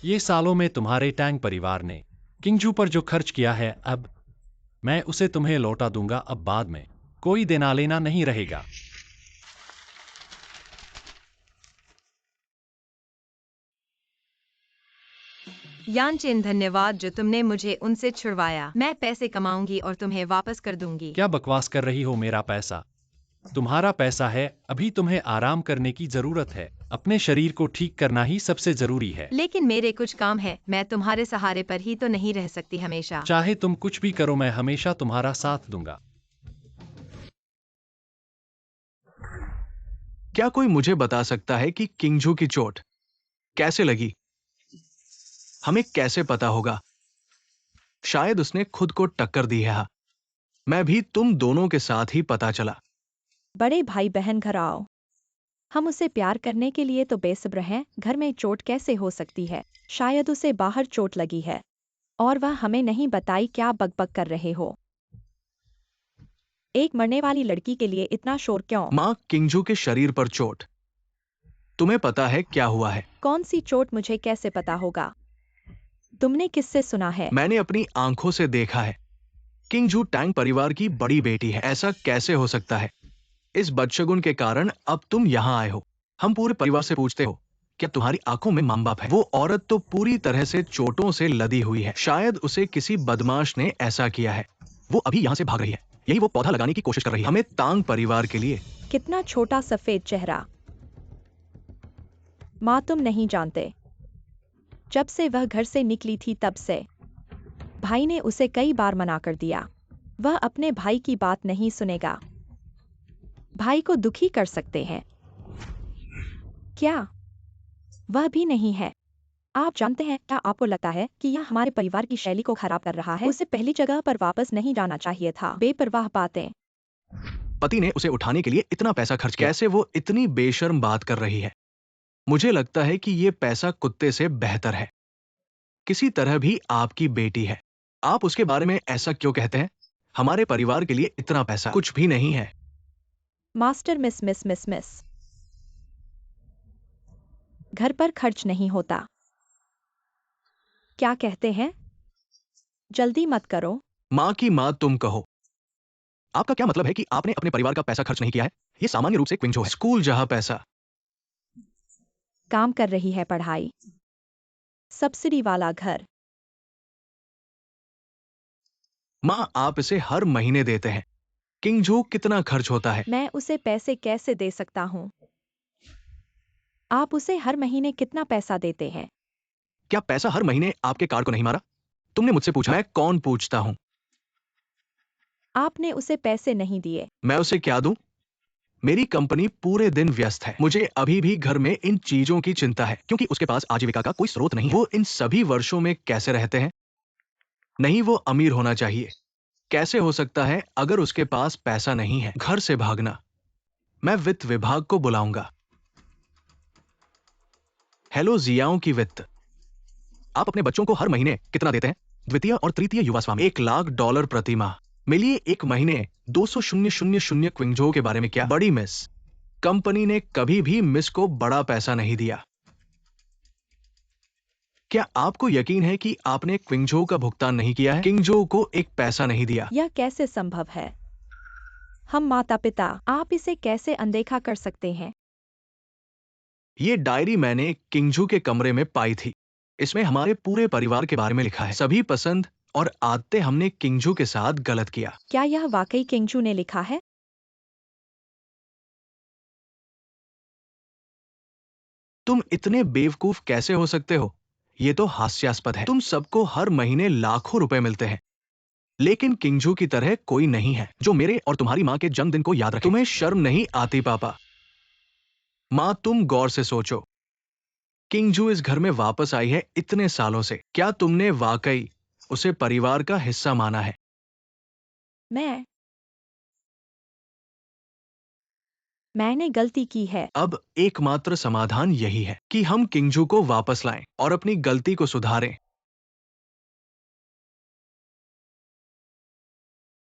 ये सालों में तुम्हारे टैंग परिवार ने किंगजू पर जो खर्च किया है, अब मैं उसे तुम्हें लौटा दूंगा। अब बाद में कोई देना लेना नहीं रहेगा। यानचेन, धन्यवाद जो तुमने मुझे उनसे छुड़वाया। मैं पैसे कमाऊंगी और तुम्हें वापस कर दूंगी। क्या बकवास कर रही हो? मेरा पैसा तुम्हारा पैसा है। अभी तुम्हें आराम करने की जरूरत है। अपने शरीर को ठीक करना ही सबसे जरूरी है। लेकिन मेरे कुछ काम है। मैं तुम्हारे सहारे पर ही तो नहीं रह सकती हमेशा। चाहे तुम कुछ भी करो, मैं हमेशा तुम्हारा साथ दूंगा। क्या कोई मुझे बता सकता है कि किंगजू की चोट कैसे लगी? हमें कैसे पता होगा? शायद उसने खुद को टक्कर दी है। मैं भी तुम दोनों के साथ ही पता चला। बड़े भाई बहन घर आओ। हम उसे प्यार करने के लिए तो बेसब्र हैं। घर में चोट कैसे हो सकती है? शायद उसे बाहर चोट लगी है और वह हमें नहीं बताई। क्या बकबक कर रहे हो? एक मरने वाली लड़की के लिए इतना शोर क्यों? माँ, किंगजू के शरीर पर चोट। तुम्हें पता है क्या हुआ है? कौन सी चोट? मुझे कैसे पता होगा? तुमने किससे सुना है? मैंने अपनी आंखों से देखा है। किंगजू टैंग परिवार की बड़ी बेटी है। ऐसा कैसे हो सकता है? इस बदशगुन के कारण अब तुम यहाँ आए हो। हम पूरे परिवार से पूछते हो, क्या तुम्हारी आंखों में मां बाप है? वो औरत तो पूरी तरह से चोटों से लदी हुई है। शायद उसे किसी बदमाश ने ऐसा किया है। वो अभी यहाँ से भाग रही है। यही वो पौधा लगाने की कोशिश कर रही है। हमें तांग परिवार के लिए। कितना छोटा सफेद चेहरा। माँ, तुम नहीं जानते। जब से वह घर से निकली थी तब से भाई ने उसे कई बार मना कर दिया। वह अपने भाई की बात नहीं सुनेगा। भाई को दुखी कर सकते हैं। क्या वह भी नहीं है? आप जानते हैं, क्या आपको लगता है कि यह हमारे परिवार की शैली को खराब कर रहा है? उसे पहली जगह पर वापस नहीं जाना चाहिए था। बेपरवाह बातें। पति ने उसे उठाने के लिए इतना पैसा खर्च किया। कैसे वो इतनी बेशर्म बात कर रही है? मुझे लगता है कि ये पैसा कुत्ते से बेहतर है। किसी तरह भी आपकी बेटी है। आप उसके बारे में ऐसा क्यों कहते हैं? हमारे परिवार के लिए इतना पैसा कुछ भी नहीं है। Master, miss. घर पर खर्च नहीं होता। क्या कहते हैं? जल्दी मत करो। माँ की माँ तुम कहो। आपका क्या मतलब है कि आपने अपने परिवार का पैसा खर्च नहीं किया है? ये सामान्य रूप से क्विंजो है। स्कूल जहां पैसा काम कर रही है। पढ़ाई, सब्सिडी वाला घर। माँ, आप इसे हर महीने देते हैं। किंगजू, कितना खर्च होता है? मैं उसे पैसे कैसे दे सकता हूँ? आप उसे हर महीने कितना पैसा देते हैं? क्या पैसा हर महीने आपके कार्ड को नहीं मारा? तुमने मुझसे पूछा। मैं कौन पूछता हूँ? आपने उसे पैसे नहीं दिए। मैं उसे क्या दूं? मेरी कंपनी पूरे दिन व्यस्त है। मुझे अभी भी घर में इन चीजों की चिंता है क्योंकि उसके पास आजीविका का कोई स्रोत नहीं है। वो इन सभी वर्षों में कैसे रहते हैं? नहीं, वो अमीर होना चाहिए। कैसे हो सकता है अगर उसके पास पैसा नहीं है? घर से भागना। मैं वित्त विभाग को बुलाऊंगा। हेलो जियाओं की वित्त। आप अपने बच्चों को हर महीने कितना देते हैं? द्वितीय और तृतीय युवा स्वामी। $1,00,000 प्रति माह। मिलिए एक महीने 200,000 क्विंगजो के बारे में क्या? बड़ी मिस। कंपनी ने कभी भी मिस को बड़ा पैसा नहीं दिया। क्या आपको यकीन है कि आपने क्विंगजो का भुगतान नहीं किया है? किंगजो को एक पैसा नहीं दिया। यह कैसे संभव है? हम माता पिता। आप इसे कैसे अनदेखा कर सकते हैं? ये डायरी मैंने किंगजू के कमरे में पाई थी। इसमें हमारे पूरे परिवार के बारे में लिखा है। सभी पसंद और आदतें हमने किंगजू के साथ गलत किया। क्या यह वाकई किंगजू ने लिखा है? तुम इतने बेवकूफ कैसे हो सकते हो? ये तो हास्यास्पद है। तुम सबको हर महीने लाखों रुपए मिलते हैं, लेकिन किंगजू की तरह कोई नहीं है जो मेरे और तुम्हारी माँ के जन्मदिन को याद रखे। तुम्हें शर्म नहीं आती पापा? माँ, तुम गौर से सोचो। किंगजू इस घर में वापस आई है इतने सालों से। क्या तुमने वाकई उसे परिवार का हिस्सा माना है? मैं मैंने गलती की है। अब एकमात्र समाधान यही है कि हम किंगजू को वापस लाएं और अपनी गलती को सुधारें।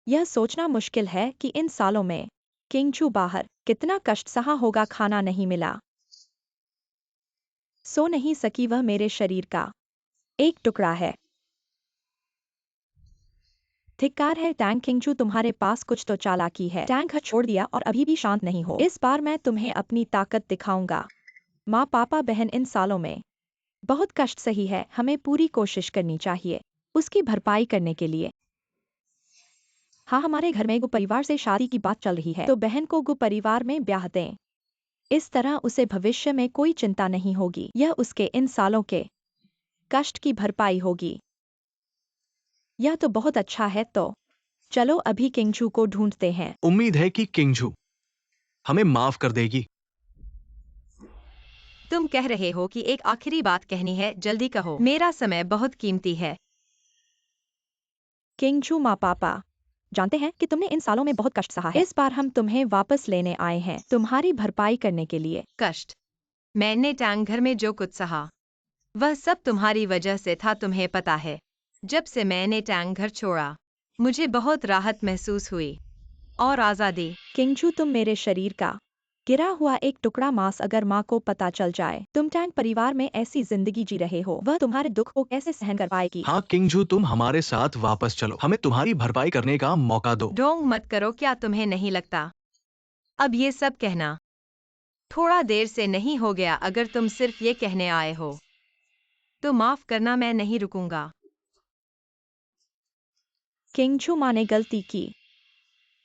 यह सोचना मुश्किल है कि इन सालों में किंगजू बाहर कितना कष्ट सहा होगा। खाना नहीं मिला, सो नहीं सकी, वह मेरे शरीर का एक टुकड़ा है। धिक्कार है टैंक किंगजू, तुम्हारे पास कुछ तो चालाकी है। टैंक छोड़ दिया और अभी भी शांत नहीं हो। इस बार मैं तुम्हें अपनी ताकत दिखाऊंगा। माँ, पापा, बहन इन सालों में बहुत कष्ट सही है। हमें पूरी कोशिश करनी चाहिए उसकी भरपाई करने के लिए। हाँ, हमारे घर में गु परिवार से शादी की बात चल रही है, तो बहन को गु परिवार में ब्याह दें। इस तरह उसे भविष्य में कोई चिंता नहीं होगी। यह उसके इन सालों के कष्ट की भरपाई होगी। यह तो बहुत अच्छा है। तो चलो अभी किंगजू को ढूंढते हैं। उम्मीद है कि किंगजू हमें माफ कर देगी। तुम कह रहे हो कि एक आखिरी बात कहनी है, जल्दी कहो, मेरा समय बहुत कीमती है। किंगजू, माँ, पापा जानते हैं कि तुमने इन सालों में बहुत कष्ट सहा है। इस बार हम तुम्हें वापस लेने आए हैं, तुम्हारी भरपाई करने के लिए। कष्ट? मैंने टैंक घर में जो कुछ सहा वह सब तुम्हारी वजह से था, तुम्हें पता है। जब से मैंने टैंक घर छोड़ा मुझे बहुत राहत महसूस हुई और आज़ादी। किंगजू, तुम मेरे शरीर का गिरा हुआ एक टुकड़ा मांस। अगर माँ को पता चल जाए तुम टैंक परिवार में ऐसी जिंदगी जी रहे हो, वह तुम्हारे दुख को कैसे सहन कर पाएगी। हाँ किंगजू, तुम हमारे साथ वापस चलो, हमें तुम्हारी भरपाई करने का मौका दो। ढोंग मत करो, क्या तुम्हें नहीं लगता अब ये सब कहना थोड़ा देर से नहीं हो गया? अगर तुम सिर्फ ये कहने आए हो तो माफ करना, मैं नहीं रुकूंगा। किंगजू, माँ ने गलती की,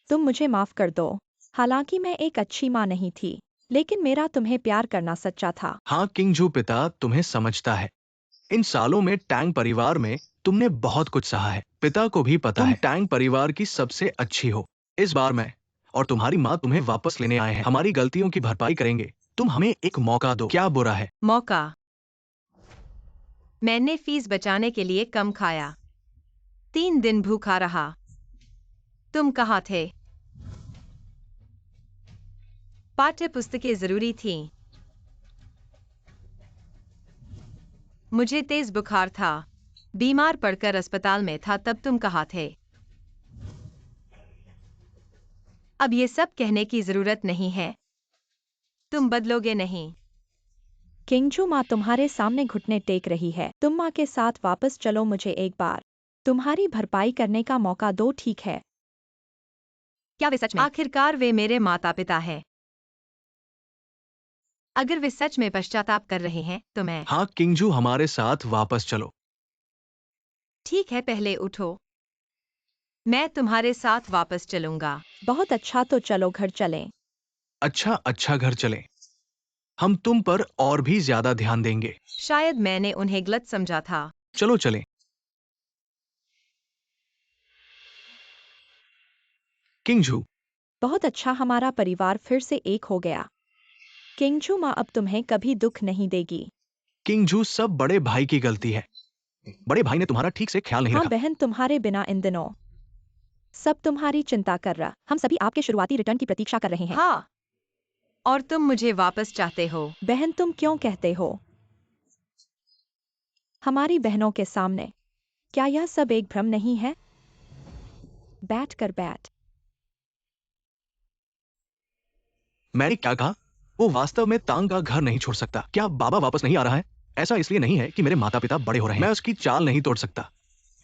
तुम मुझे माफ कर दो। हालांकि मैं एक अच्छी माँ नहीं थी, लेकिन मेरा तुम्हें प्यार करना सच्चा था। हाँ किंगजू, पिता तुम्हें समझता है। इन सालों में टैंग परिवार में तुमने बहुत कुछ सहा है। पिता को भी पता है टैंग परिवार की सबसे अच्छी हो। इस बार मैं और तुम्हारी माँ तुम्हें वापस लेने आए हैं। हमारी गलतियों की भरपाई करेंगे। तुम हमें एक मौका दो, क्या बुरा है? मौका? मैंने फीस बचाने के लिए कम खाया, 3 दिन भूखा रहा। तुम कहाँ थे? पाठ्य पुस्तकें जरूरी थीं। मुझे तेज बुखार था, बीमार पड़कर अस्पताल में था, तब तुम कहाँ थे? अब ये सब कहने की जरूरत नहीं है, तुम बदलोगे नहीं। किंगजू, माँ तुम्हारे सामने घुटने टेक रही है। तुम माँ के साथ वापस चलो, मुझे एक बार तुम्हारी भरपाई करने का मौका दो, ठीक है? क्या वे सच में? आखिरकार वे मेरे माता पिता हैं। अगर वे सच में पश्चाताप कर रहे हैं तो मैं। हाँ किंगजू, हमारे साथ वापस चलो। ठीक है, पहले उठो, मैं तुम्हारे साथ वापस चलूंगा। बहुत अच्छा, तो चलो घर चलें। अच्छा अच्छा, घर चलें। हम तुम पर और भी ज्यादा ध्यान देंगे। शायद मैंने उन्हें गलत समझा था। चलो चलें। किंगजू, बहुत अच्छा, हमारा परिवार फिर से एक हो गया। किंगजू, माँ अब तुम्हें कभी दुख नहीं देगी। किंगजू, सब बड़े भाई की गलती है। बड़े भाई ने तुम्हारा ठीक से ख्याल नहीं हाँ रखा। बहन, तुम्हारे बिना इन दिनों सब तुम्हारी चिंता कर रहा। हम सभी आपके शुरुआती रिटर्न की प्रतीक्षा कर रहे हैं। हाँ, और तुम मुझे वापस चाहते हो। बहन, तुम क्यों कहते हो हमारी बहनों के सामने? क्या यह सब एक भ्रम नहीं है? बैठ कर बैठ। मैंने क्या कहा? वो वास्तव में तांग का घर नहीं छोड़ सकता। क्या बाबा वापस नहीं आ रहा है? ऐसा इसलिए नहीं है कि मेरे माता पिता बड़े हो रहे हैं। मैं उसकी चाल नहीं तोड़ सकता।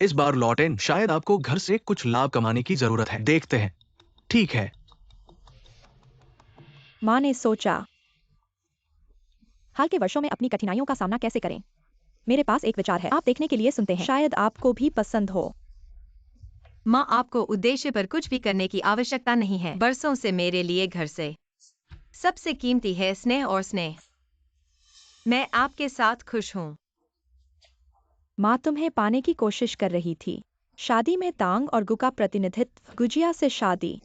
इस बार लौटें, शायद आपको घर से कुछ लाभ कमाने की जरूरत है। देखते हैं। ठीक है। माँ ने सोचा, हाल के वर्षों में अपनी कठिनाइयों का सामना कैसे करें। मेरे पास एक विचार है, आप देखने के लिए सुनते हैं, शायद आपको भी पसंद हो। माँ, आपको उद्देश्य पर कुछ भी करने की आवश्यकता नहीं है। बरसों से मेरे लिए घर से सबसे कीमती है स्नेह और स्नेह। मैं आपके साथ खुश हूँ। माँ तुम्हें पाने की कोशिश कर रही थी। शादी में तांग और गु का प्रतिनिधित्व। गुजिया से शादी।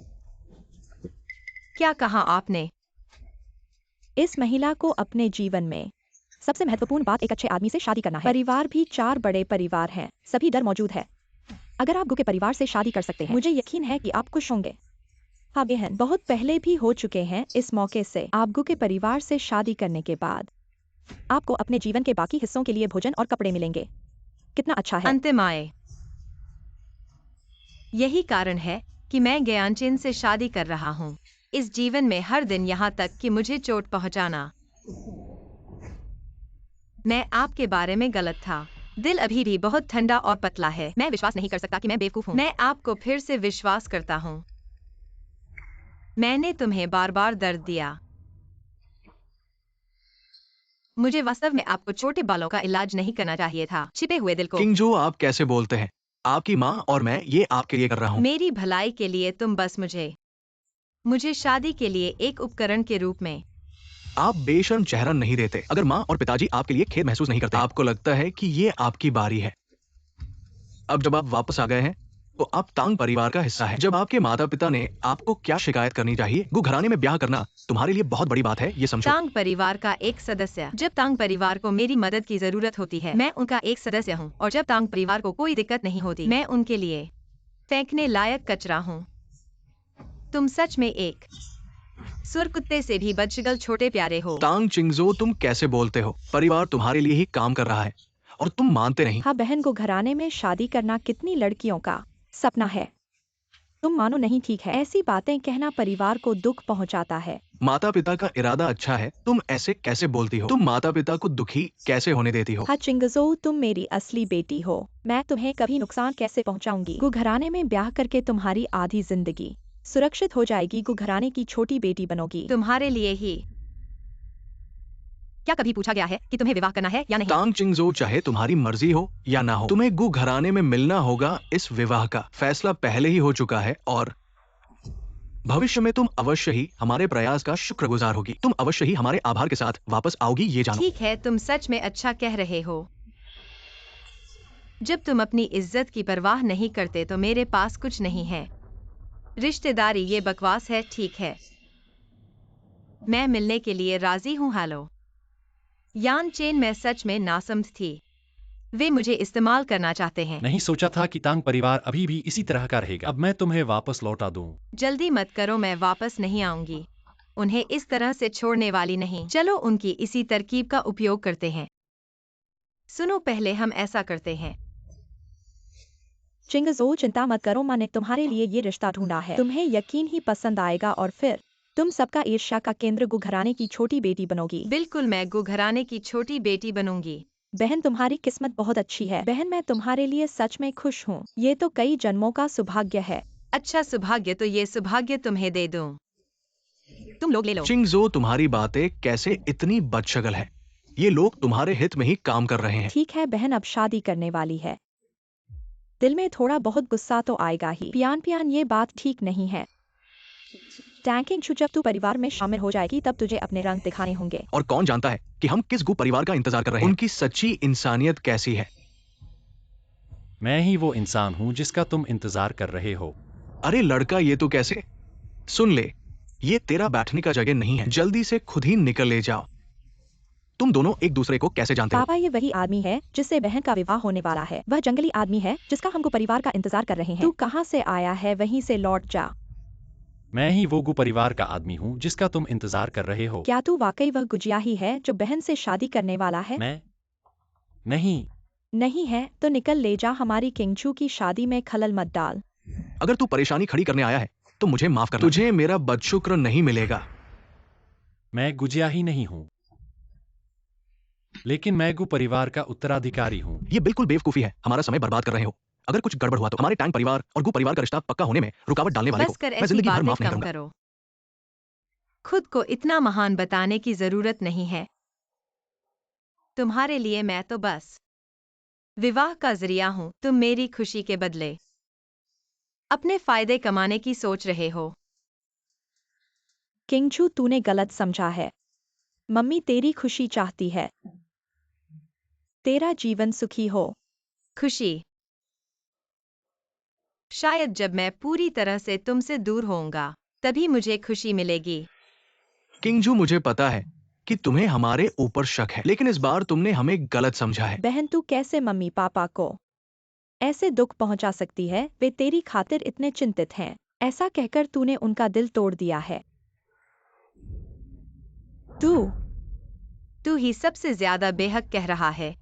क्या कहा आपने? इस महिला को अपने जीवन में सबसे महत्वपूर्ण बात एक अच्छे आदमी से शादी करना है। परिवार भी 4 बड़े परिवार हैं, सभी डर मौजूद है। अगर आप गु के परिवार से शादी कर सकते हैं, मुझे यकीन है कि आप खुश होंगे। हाँ बहन, बहुत पहले भी हो चुके हैं। इस मौके से आपगू के परिवार से शादी करने के बाद आपको अपने जीवन के बाकी हिस्सों के लिए भोजन और कपड़े मिलेंगे। कितना अच्छा है। अंतिम आए। यही कारण है कि मैं ज्ञानचेन से शादी कर रहा हूँ। इस जीवन में हर दिन यहाँ तक कि मुझे चोट पहुँचाना। मैं आपके बारे में गलत था। दिल अभी भी बहुत ठंडा और पतला है। मैं विश्वास नहीं कर सकता कि मैं बेवकूफ हूँ। मैं आपको फिर से विश्वास करता हूँ। मैंने तुम्हें बार बार दर्द दिया। मुझे वास्तव में आपको छोटे बालों का इलाज नहीं करना चाहिए था। छिपे हुए दिल को। किंग जो, आप कैसे बोलते हैं? आपकी माँ और मैं ये आपके लिए कर रहा हूँ। मेरी भलाई के लिए तुम बस मुझे शादी के लिए एक उपकरण के रूप में। आप बेशर्म चेहरा नहीं देते अगर माँ और पिताजी आपके लिए खेद महसूस नहीं करते। आपको लगता है कि ये आपकी बारी है। अब जब आप वापस आ गए हैं तो आप तांग परिवार का हिस्सा है। जब आपके माता पिता ने आपको क्या शिकायत करनी चाहिए? गु घराने में ब्याह करना तुम्हारे लिए बहुत बड़ी बात है, ये समझो। तांग परिवार का एक सदस्य। जब तांग परिवार को मेरी मदद की जरूरत होती है, मैं उनका एक सदस्य हूँ। और जब तांग परिवार को कोई दिक्कत नहीं होती, मैं उनके लिए फेंकने लायक कचरा हूँ। तुम सच में एक सुर कुत्ते से भी बदशगल छोटे प्यारे हो। तांग चिंगजो, तुम कैसे बोलते हो? परिवार तुम्हारे लिए ही काम कर रहा है और तुम मानते नहीं। हाँ बहन, को घराने में शादी करना कितनी लड़कियों का सपना है। तुम मानो नहीं, ठीक है। ऐसी बातें कहना परिवार को दुख पहुंचाता है। माता पिता का इरादा अच्छा है, तुम ऐसे कैसे बोलती हो? तुम माता पिता को दुखी कैसे होने देती हो? हाँ चिंगजो, तुम मेरी असली बेटी हो। मैं तुम्हें कभी नुकसान कैसे पहुंचाऊंगी? गु घराने में ब्याह करके तुम्हारी आधी जिंदगी सुरक्षित हो जाएगी। गु घराने की छोटी बेटी बनोगी। तुम्हारे लिए ही। क्या कभी पूछा गया है कि तुम्हें विवाह करना है या नहीं? तांग चिंगजो, चाहे तुम्हारी मर्जी हो या ना हो, तुम्हें गु घराने में मिलना होगा। इस विवाह का फैसला पहले ही हो चुका है और भविष्य में तुम अवश्य ही हमारे प्रयास का शुक्रगुजार होगी। तुम अवश्य ही हमारे आभार के साथ वापस आओगी, ये जानो। ठीक है, तुम सच में अच्छा कह रहे हो। जब तुम अपनी इज्जत की परवाह नहीं करते तो मेरे पास कुछ नहीं है। रिश्तेदारी ये बकवास है, ठीक है। मैं मिलने के लिए राजी हूँ। हेलो यानचेन, मैं सच में नासमझ थी। वे मुझे इस्तेमाल करना चाहते हैं। नहीं सोचा था कि तांग परिवार अभी भी इसी तरह का रहेगा। अब मैं तुम्हें वापस लौटा दूं। जल्दी मत करो, मैं वापस नहीं आऊंगी। उन्हें इस तरह से छोड़ने वाली नहीं। चलो उनकी इसी तरकीब का उपयोग करते हैं। सुनो, पहले हम ऐसा करते हैं। चिंगजो, चिंता मत करो, मैंने तुम्हारे लिए ये रिश्ता ढूंढा है। तुम्हें यकीन ही पसंद आएगा और फिर तुम सबका ईर्ष्या का केंद्र गु घराने की छोटी बेटी बनोगी। बिल्कुल, मैं गु घराने की छोटी बेटी बनूंगी। बहन, तुम्हारी किस्मत बहुत अच्छी है। बहन, मैं तुम्हारे लिए सच में खुश हूँ। ये तो कई जन्मों का सौभाग्य है। अच्छा सौभाग्य, तो ये सौभाग्य तुम्हें दे दूं। तुम लोग ले लो। चिंगजो, तुम्हारी बातें कैसे इतनी बदशगल है? ये लोग तुम्हारे हित में ही काम कर रहे हैं। ठीक है बहन, अब शादी करने वाली है। दिल में थोड़ा बहुत गुस्सा तो आएगा ही। पियान पियान, ये बात ठीक नहीं है। टैंकिंग शू, जब तू परिवार में शामिल हो जाएगी तब तुझे अपने रंग दिखाने होंगे। और कौन जानता है कि हम किस गु परिवार का इंतजार कर रहे हैं? उनकी सच्ची इंसानियत कैसी है? मैं ही वो इंसान हूँ जिसका तुम इंतजार कर रहे हो। अरे लड़का, ये तो कैसे? सुन ले, ये तेरा बैठने का जगह नहीं है। जल्दी से खुद ही निकल ले जाओ। तुम दोनों एक दूसरे को कैसे जानते हो? पापा, ये वही आदमी है जिससे बहन का विवाह होने वाला है। वह जंगली आदमी है जिसका हमको परिवार का इंतजार कर रहे हैं। तू कहाँ से आया है? वहीं से लौट जा। मैं ही वो गु परिवार का आदमी हूँ जिसका तुम इंतजार कर रहे हो। क्या तू वाकई वह गुजिया ही है जो बहन से शादी करने वाला है? मैं नहीं। नहीं है तो निकल ले जा। हमारी किंगचू की शादी में खलल मत डाल। अगर तू परेशानी खड़ी करने आया है तो मुझे माफ करना। तुझे मेरा बदशुक्र नहीं मिलेगा। मैं गुजिया ही नहीं हूँ, लेकिन मैं गु परिवार का उत्तराधिकारी हूँ। ये बिल्कुल बेवकूफी है। हमारा समय बर्बाद कर रहे हो। अगर कुछ गड़बड़ हुआ तो हमारे टैंक परिवार और गु परिवार का रिश्ता पक्का होने में रुकावट डालने वाले बस कर, को मैं ऐसी जिंदगी भर बातें माफ नहीं कम करूंगा। करो। खुद को इतना महान बताने की जरूरत नहीं है। तुम्हारे लिए मैं तो बस विवाह का जरिया हूं। तुम मेरी खुशी के बदले अपने फायदे कमाने की सोच रहे हो। किंगचू, तूने गलत समझा है। मम्मी तेरी खुशी चाहती है। तेरा जीवन सुखी हो। खुशी? शायद जब मैं पूरी तरह से तुमसे दूर होऊंगा तभी मुझे खुशी मिलेगी। किंगजू, मुझे पता है कि तुम्हें हमारे ऊपर शक है, लेकिन इस बार तुमने हमें गलत समझा है। बहन, तू कैसे मम्मी पापा को ऐसे दुख पहुंचा सकती है? वे तेरी खातिर इतने चिंतित हैं। ऐसा कहकर तूने उनका दिल तोड़ दिया है। तू ही सबसे ज्यादा बेहक कह रहा है।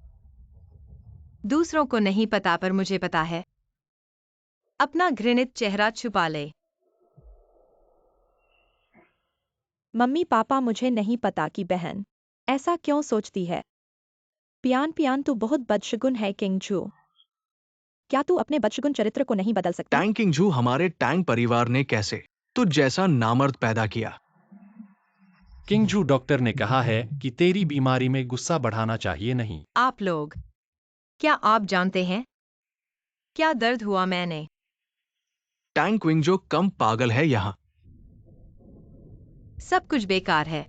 दूसरों को नहीं पता पर मुझे पता है। अपना घृणित चेहरा छुपा ले। मम्मी पापा, मुझे नहीं पता कि बहन ऐसा क्यों सोचती है। पियान पियान, तू बहुत बदशगुन है किंगजू। क्या तू अपने बदशगुन चरित्र को नहीं बदल सकती? टैंग किंगजू, हमारे टैंग परिवार ने कैसे तुझ जैसा नामर्द पैदा किया? किंगजू, डॉक्टर ने कहा है कि तेरी बीमारी में गुस्सा बढ़ाना चाहिए नहीं। आप लोग, क्या आप जानते हैं क्या दर्द हुआ मैंने? टैंग क्विंगजो कम पागल है यहाँ। सब कुछ बेकार है।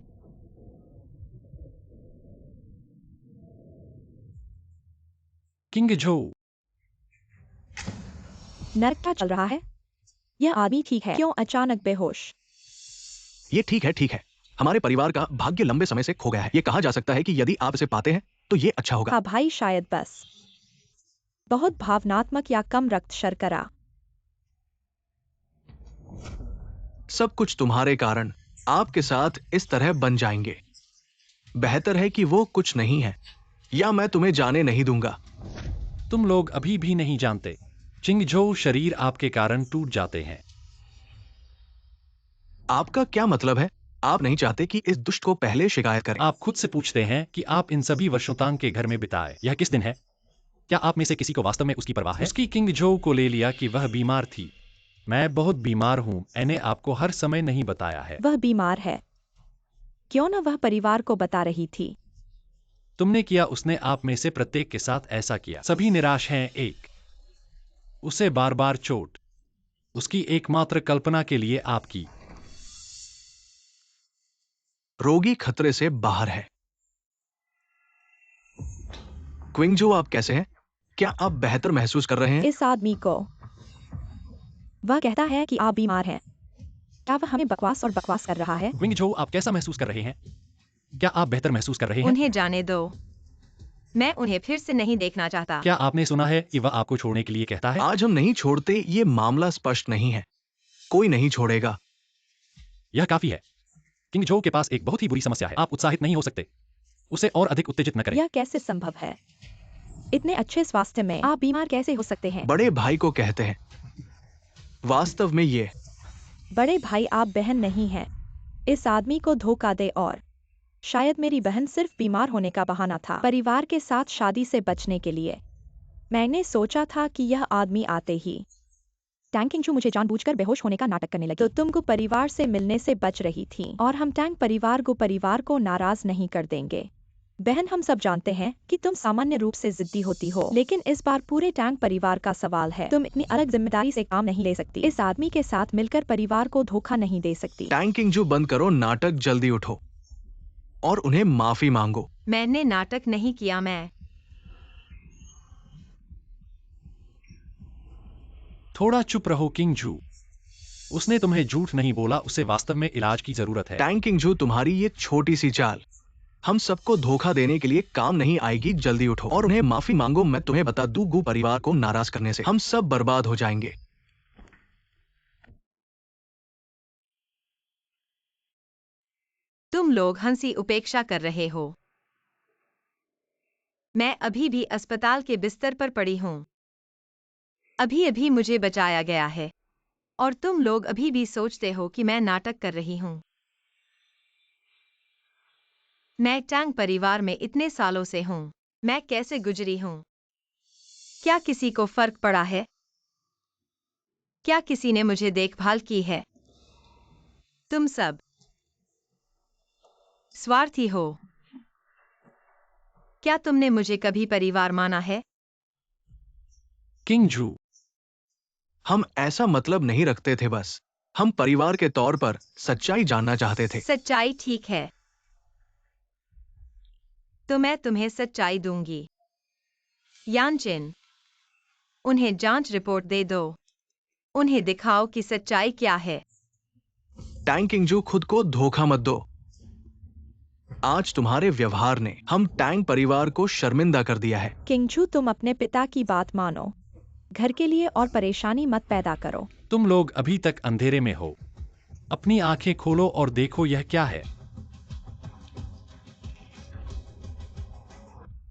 किंगजो, नरक क्या चल रहा है? यह आदमी ठीक है, क्यों अचानक बेहोश? ये ठीक है। हमारे परिवार का भाग्य लंबे समय से खो गया है। ये कहा जा सकता है कि यदि आप इसे पाते हैं तो ये अच्छा होगा। हाँ भाई, शायद बस बहुत भावनात्मक या कम रक्त शर्करा। सब कुछ तुम्हारे कारण आपके साथ इस तरह बन जाएंगे। बेहतर है कि वो कुछ नहीं है, या मैं तुम्हें जाने नहीं दूंगा। तुम लोग अभी भी नहीं जानते। चिंगजो, शरीर आपके कारण टूट जाते हैं। आपका क्या मतलब है? आप नहीं चाहते कि इस दुष्ट को पहले शिकायत करें? आप खुद से पूछते हैं कि आप इन सभी वर्षों तांग के घर में बिताए। यह किस दिन है? क्या आप में से किसी को वास्तव में उसकी परवाह है? उसकी किंगजो को ले लिया कि वह बीमार थी। मैं बहुत बीमार हूँ। मैंने आपको हर समय नहीं बताया है। वह बीमार है। क्यों न वह परिवार को बता रही थी। तुमने किया, उसने आप में से प्रत्येक के साथ ऐसा किया। सभी निराश हैं। उसे बार बार चोट, उसकी एकमात्र कल्पना के लिए आपकी। रोगी खतरे से बाहर है। क्विंगजो, आप कैसे हैं? क्या आप बेहतर महसूस कर रहे हैं? इस आदमी को, वह कहता है कि आप बीमार हैं। क्या वह हमें बकवास कर रहा है? किंगजो, आप कैसा महसूस कर रहे हैं? क्या आप बेहतर महसूस कर रहे हैं? उन्हें जाने दो। मैं उन्हें फिर से नहीं देखना चाहता। क्या आपने सुना है कि वह आपको छोड़ने के लिए कहता है? आज हम नहीं छोड़ते, ये मामला स्पष्ट नहीं है। कोई नहीं छोड़ेगा। यह काफी है। किंगजो के पास एक बहुत ही बुरी समस्या है। आप उत्साहित नहीं हो सकते। उसे और अधिक उत्तेजित न करें। यह कैसे संभव है? इतने अच्छे स्वास्थ्य में आप बीमार कैसे हो सकते हैं? बड़े भाई को कहते हैं। वास्तव में ये बड़े भाई, आप बहन नहीं हैं। इस आदमी को धोखा दे, और शायद मेरी बहन सिर्फ बीमार होने का बहाना था, परिवार के साथ शादी से बचने के लिए। मैंने सोचा था कि यह आदमी आते ही टैंग किंगजू मुझे जानबूझकर बेहोश होने का नाटक करने लगी, तो तुमको परिवार से मिलने से बच रही थी, और हम टैंग परिवार को नाराज नहीं कर देंगे। बहन, हम सब जानते हैं कि तुम सामान्य रूप से जिद्दी होती हो, लेकिन इस बार पूरे टैंग परिवार का सवाल है। तुम इतनी अलग जिम्मेदारी से काम नहीं ले सकती। इस आदमी के साथ मिलकर परिवार को धोखा नहीं दे सकती। टैंग किंगजू, बंद करो नाटक, जल्दी उठो और उन्हें माफी मांगो। मैंने नाटक नहीं किया। मैं थोड़ा चुप रहो किंगजू। उसने तुम्हें झूठ नहीं बोला। उसे वास्तव में इलाज की जरूरत है। टैंग किंगजू, तुम्हारी ये छोटी सी चाल हम सबको धोखा देने के लिए काम नहीं आएगी। जल्दी उठो और उन्हें माफी मांगो। मैं तुम्हें बता दूं, गु परिवार को नाराज करने से हम सब बर्बाद हो जाएंगे। तुम लोग हंसी उपेक्षा कर रहे हो। मैं अभी भी अस्पताल के बिस्तर पर पड़ी हूं। अभी अभी मुझे बचाया गया है, और तुम लोग अभी भी सोचते हो कि मैं नाटक कर रही हूं। मैं टैंग परिवार में इतने सालों से हूं। मैं कैसे गुजरी हूं? क्या किसी को फर्क पड़ा है? क्या किसी ने मुझे देखभाल की है? तुम सब स्वार्थी हो। क्या तुमने मुझे कभी परिवार माना है? किंगजू, हम ऐसा मतलब नहीं रखते थे, बस हम परिवार के तौर पर सच्चाई जानना चाहते थे। सच्चाई ठीक है, तो मैं तुम्हें सच्चाई दूंगी। यानचिन, उन्हें जांच रिपोर्ट दे दो। उन्हें दिखाओ कि सच्चाई क्या है। टैंग किंगजू, खुद को धोखा मत दो। आज तुम्हारे व्यवहार ने हम टैंग परिवार को शर्मिंदा कर दिया है। किंगजू, तुम अपने पिता की बात मानो। घर के लिए और परेशानी मत पैदा करो। तुम लोग अभी तक अंधेरे में हो। अपनी आंखें खोलो और देखो यह क्या है।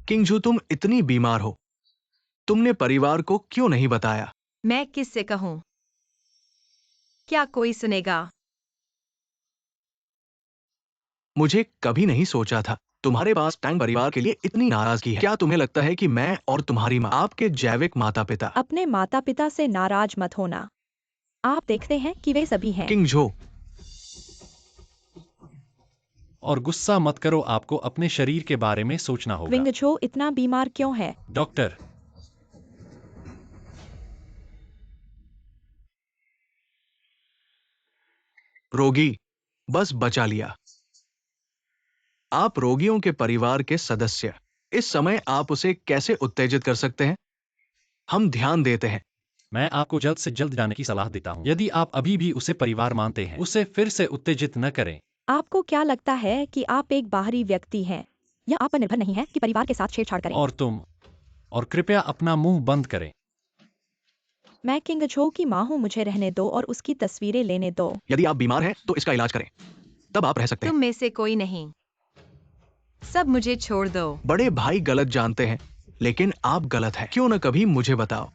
किंगजू, तुम इतनी बीमार हो, तुमने परिवार को क्यों नहीं बताया? मैं किससे कहूँ? क्या कोई सुनेगा? मुझे कभी नहीं सोचा था तुम्हारे पास टैंग परिवार के लिए इतनी नाराजगी है। क्या तुम्हें लगता है कि मैं और तुम्हारी माँ, आपके जैविक माता पिता? अपने माता पिता से नाराज मत होना। आप देखते हैं कि वे सभी हैं। किंगजो, और गुस्सा मत करो, आपको अपने शरीर के बारे में सोचना होगा। विंगझो इतना बीमार क्यों है? डॉक्टर, रोगी बस बचा लिया। आप रोगियों के परिवार के सदस्य, इस समय आप उसे कैसे उत्तेजित कर सकते हैं? हम ध्यान देते हैं। मैं आपको जल्द से जल्द जाने की सलाह देता हूँ। यदि आप अभी भी उसे परिवार मानते हैं, उसे फिर से उत्तेजित न करें। आपको क्या लगता है कि आप एक बाहरी व्यक्ति हैं? यह आप पर निर्भर नहीं है कि परिवार के साथ छेड़छाड़ करें। और कृपया अपना मुंह बंद करें। मैं किंगझो की माँ हूँ, मुझे रहने दो और उसकी तस्वीरें लेने दो। यदि आप बीमार हैं तो इसका इलाज करें, तब आप रह सकते तुम हैं। में से कोई नहीं। सब मुझे छोड़ दो। बड़े भाई गलत जानते हैं, लेकिन आप गलत हैं। क्यों न कभी मुझे बताओ?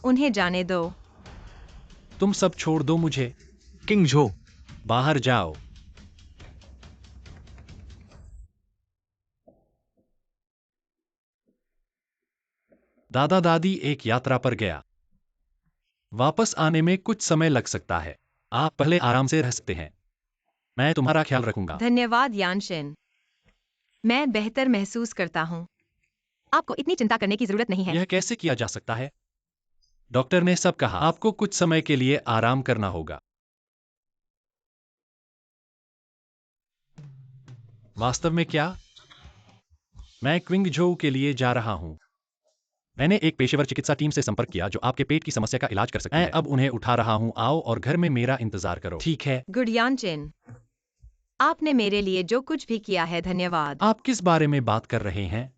उन्हें जाने दो। तुम सब छोड़ दो मुझे। किंगझो, बाहर जाओ। दादा दादी एक यात्रा पर गया। वापस आने में कुछ समय लग सकता है। आप पहले आराम से रह सकते हैं। मैं तुम्हारा ख्याल रखूंगा। धन्यवाद यानशिन। मैं बेहतर महसूस करता हूँ। आपको इतनी चिंता करने की जरूरत नहीं है। यह कैसे किया जा सकता है? डॉक्टर ने सब कहा, आपको कुछ समय के लिए आराम करना होगा। वास्तव में क्या? मैं क्विंगझोउ के लिए जा रहा हूं। मैंने एक पेशेवर चिकित्सा टीम से संपर्क किया जो आपके पेट की समस्या का इलाज कर सकती है। मैं अब उन्हें उठा रहा हूं। आओ और घर में मेरा इंतजार करो। ठीक है? गुड यानशिन, आपने मेरे लिए जो कुछ भी किया है, धन्यवाद। आप किस बारे में बात कर रहे हैं?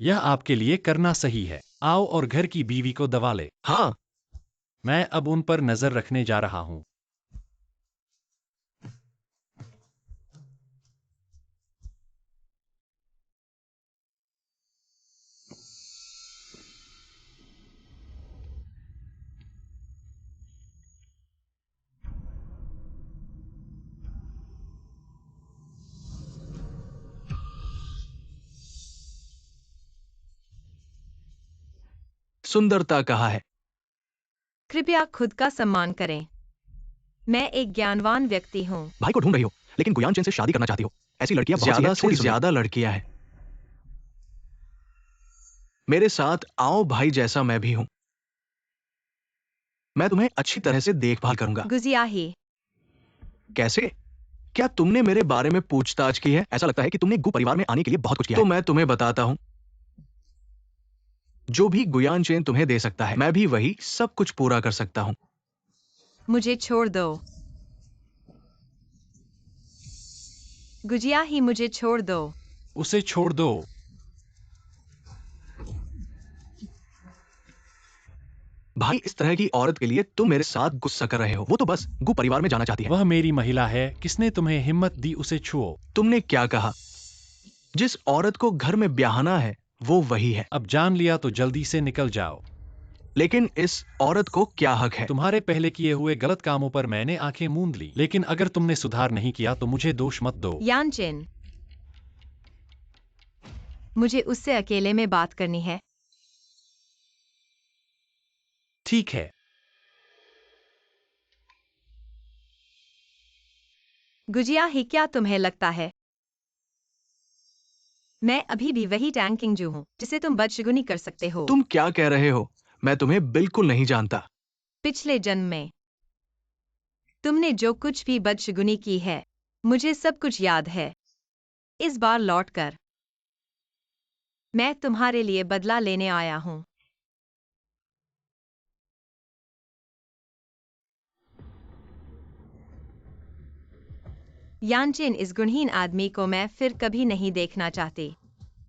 यह आपके लिए करना सही है। आओ और घर की बीवी को दबा ले। हाँ, मैं अब उन पर नजर रखने जा रहा हूं। सुंदरता कहाँ है? कृपया खुद का सम्मान करें। मैं एक ज्ञानवान व्यक्ति हूँ। भाई को ढूंढ रही हो, लेकिन गुयानचेन से शादी करना चाहती हो। ऐसी लड़कियां बहुत सी हैं, छोटी सी ज्यादा लड़कियां हैं। मेरे साथ आओ भाई, जैसा मैं भी हूं। मैं तुम्हें अच्छी तरह से देखभाल करूंगा। गुजियाही, कैसे? क्या तुमने मेरे बारे में पूछताछ की है? ऐसा लगता है कि तुमने गु परिवार में आने के लिए बहुत कुछ किया है। तो मैं तुम्हें बताता हूं, जो भी गुयानचेन तुम्हें दे सकता है, मैं भी वही सब कुछ पूरा कर सकता हूं। मुझे छोड़ दो। गुजियाही, मुझे छोड़ दो। उसे छोड़ दो। भाई, इस तरह की औरत के लिए तुम मेरे साथ गुस्सा कर रहे हो। वो तो बस गु परिवार में जाना चाहती है। वह मेरी महिला है। किसने तुम्हें हिम्मत दी उसे छुओ? तुमने क्या कहा? जिस औरत को घर में ब्याहना है वो वही है। अब जान लिया तो जल्दी से निकल जाओ। लेकिन इस औरत को क्या हक है? तुम्हारे पहले किए हुए गलत कामों पर मैंने आंखें मूंद ली, लेकिन अगर तुमने सुधार नहीं किया तो मुझे दोष मत दो। यानचिन, मुझे उससे अकेले में बात करनी है। ठीक है। गुजियाही, क्या तुम्हें लगता है मैं अभी भी वही टैंग किंगजू हूँ जिसे तुम बदशगुनी कर सकते हो? तुम क्या कह रहे हो? मैं तुम्हें बिल्कुल नहीं जानता। पिछले जन्म में तुमने जो कुछ भी बदशगुनी की है, मुझे सब कुछ याद है। इस बार लौटकर मैं तुम्हारे लिए बदला लेने आया हूँ। यानचिन, इस गुणहीन आदमी को मैं फिर कभी नहीं देखना चाहती।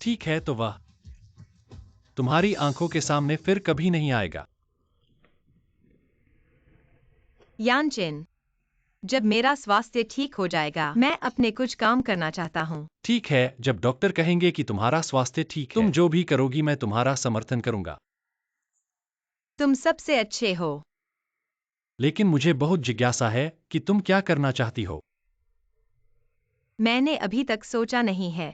ठीक है तो वह तुम्हारी आंखों के सामने फिर कभी नहीं आएगा। यानचेन, जब मेरा स्वास्थ्य ठीक हो जाएगा मैं अपने कुछ काम करना चाहता हूँ। ठीक है, जब डॉक्टर कहेंगे कि तुम्हारा स्वास्थ्य ठीक है, तुम जो भी करोगी मैं तुम्हारा समर्थन करूंगा। तुम सबसे अच्छे हो। लेकिन मुझे बहुत जिज्ञासा है कि तुम क्या करना चाहती हो। मैंने अभी तक सोचा नहीं है,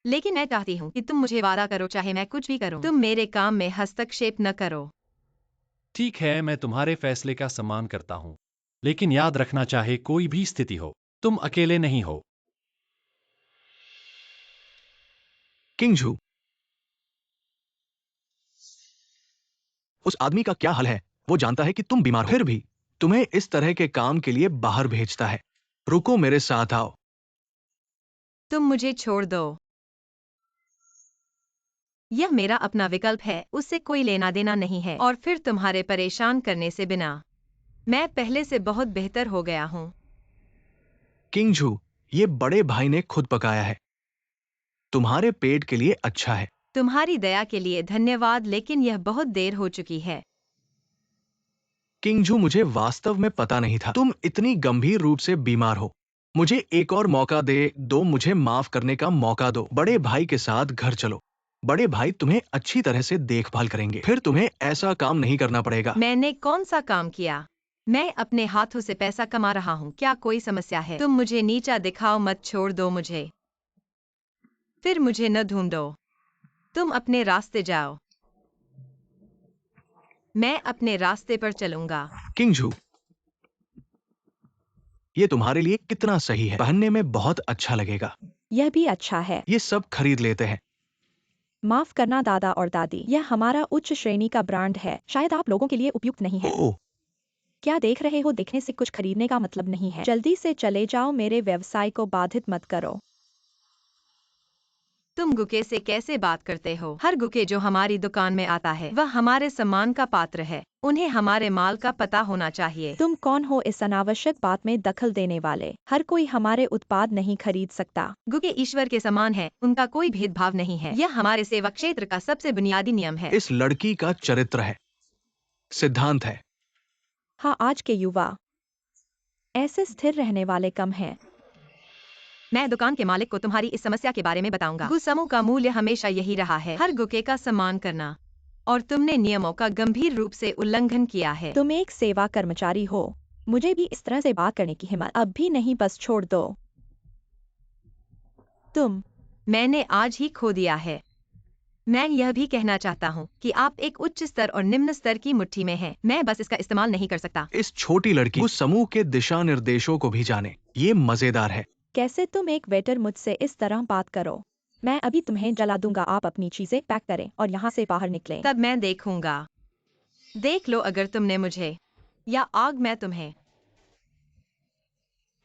लेकिन मैं चाहती हूँ कि तुम मुझे वादा करो, चाहे मैं कुछ भी करूँ, तुम मेरे काम में हस्तक्षेप न करो। ठीक है, मैं तुम्हारे फैसले का सम्मान करता हूँ, लेकिन याद रखना, चाहे कोई भी स्थिति हो, तुम अकेले नहीं हो। किंग-जू, उस आदमी का क्या हाल है? वो जानता है कि तुम बीमार हो, फिर भी तुम्हें इस तरह के काम के लिए बाहर भेजता है। रुको, मेरे साथ आओ। तुम मुझे छोड़ दो। यह मेरा अपना विकल्प है, उससे कोई लेना देना नहीं है, और फिर तुम्हारे परेशान करने से बिना मैं पहले से बहुत बेहतर हो गया हूँ। किंग-जू, ये बड़े भाई ने खुद पकाया है, तुम्हारे पेट के लिए अच्छा है। तुम्हारी दया के लिए धन्यवाद, लेकिन यह बहुत देर हो चुकी है। किंग-जू, मुझे वास्तव में पता नहीं था तुम इतनी गंभीर रूप से बीमार हो। मुझे एक और मौका दो, मुझे माफ करने का मौका दो। बड़े भाई के साथ घर चलो, बड़े भाई तुम्हें अच्छी तरह से देखभाल करेंगे, फिर तुम्हें ऐसा काम नहीं करना पड़ेगा। मैंने कौन सा काम किया? मैं अपने हाथों से पैसा कमा रहा हूँ, क्या कोई समस्या है? तुम मुझे नीचा दिखाओ मत, छोड़ दो मुझे, फिर मुझे न ढूंढो। तुम अपने रास्ते जाओ, मैं अपने रास्ते पर चलूंगा। किंग-जू, ये तुम्हारे लिए कितना सही है, पहनने में बहुत अच्छा लगेगा। यह भी अच्छा है। ये सब खरीद लेते हैं। माफ करना दादा और दादी, यह हमारा उच्च श्रेणी का ब्रांड है, शायद आप लोगों के लिए उपयुक्त नहीं है। ओह, क्या देख रहे हो? देखने से कुछ खरीदने का मतलब नहीं है। जल्दी से चले जाओ, मेरे व्यवसाय को बाधित मत करो। तुम गुके से कैसे बात करते हो? हर गुके जो हमारी दुकान में आता है वह हमारे सम्मान का पात्र है, उन्हें हमारे माल का पता होना चाहिए। तुम कौन हो इस अनावश्यक बात में दखल देने वाले? हर कोई हमारे उत्पाद नहीं खरीद सकता। गुके ईश्वर के समान है, उनका कोई भेदभाव नहीं है। यह हमारे सेवा क्षेत्र का सबसे बुनियादी नियम है। इस लड़की का चरित्र है, सिद्धांत है। हाँ, आज के युवा ऐसे स्थिर रहने वाले कम हैं। मैं दुकान के मालिक को तुम्हारी इस समस्या के बारे में बताऊंगा। गु समूह का मूल्य हमेशा यही रहा है, हर गुके का सम्मान करना, और तुमने नियमों का गंभीर रूप से उल्लंघन किया है। तुम एक सेवा कर्मचारी हो, मुझे भी इस तरह से बात करने की हिम्मत अब भी नहीं, बस छोड़ दो। मैंने आज ही खो दिया है। मैं यह भी कहना चाहता हूँ कि आप एक उच्च स्तर और निम्न स्तर की मुट्ठी में हैं। मैं बस इसका इस्तेमाल नहीं कर सकता। इस छोटी लड़की उस समूह के दिशा निर्देशों को भी जाने, ये मजेदार है। कैसे तुम एक वेटर मुझसे इस तरह बात करो? मैं अभी तुम्हें जला दूंगा। आप अपनी चीजें पैक करें और यहाँ से बाहर निकलें। तब मैं देखूंगा। देख लो, अगर तुमने मुझे या आग मैं तुम्हें।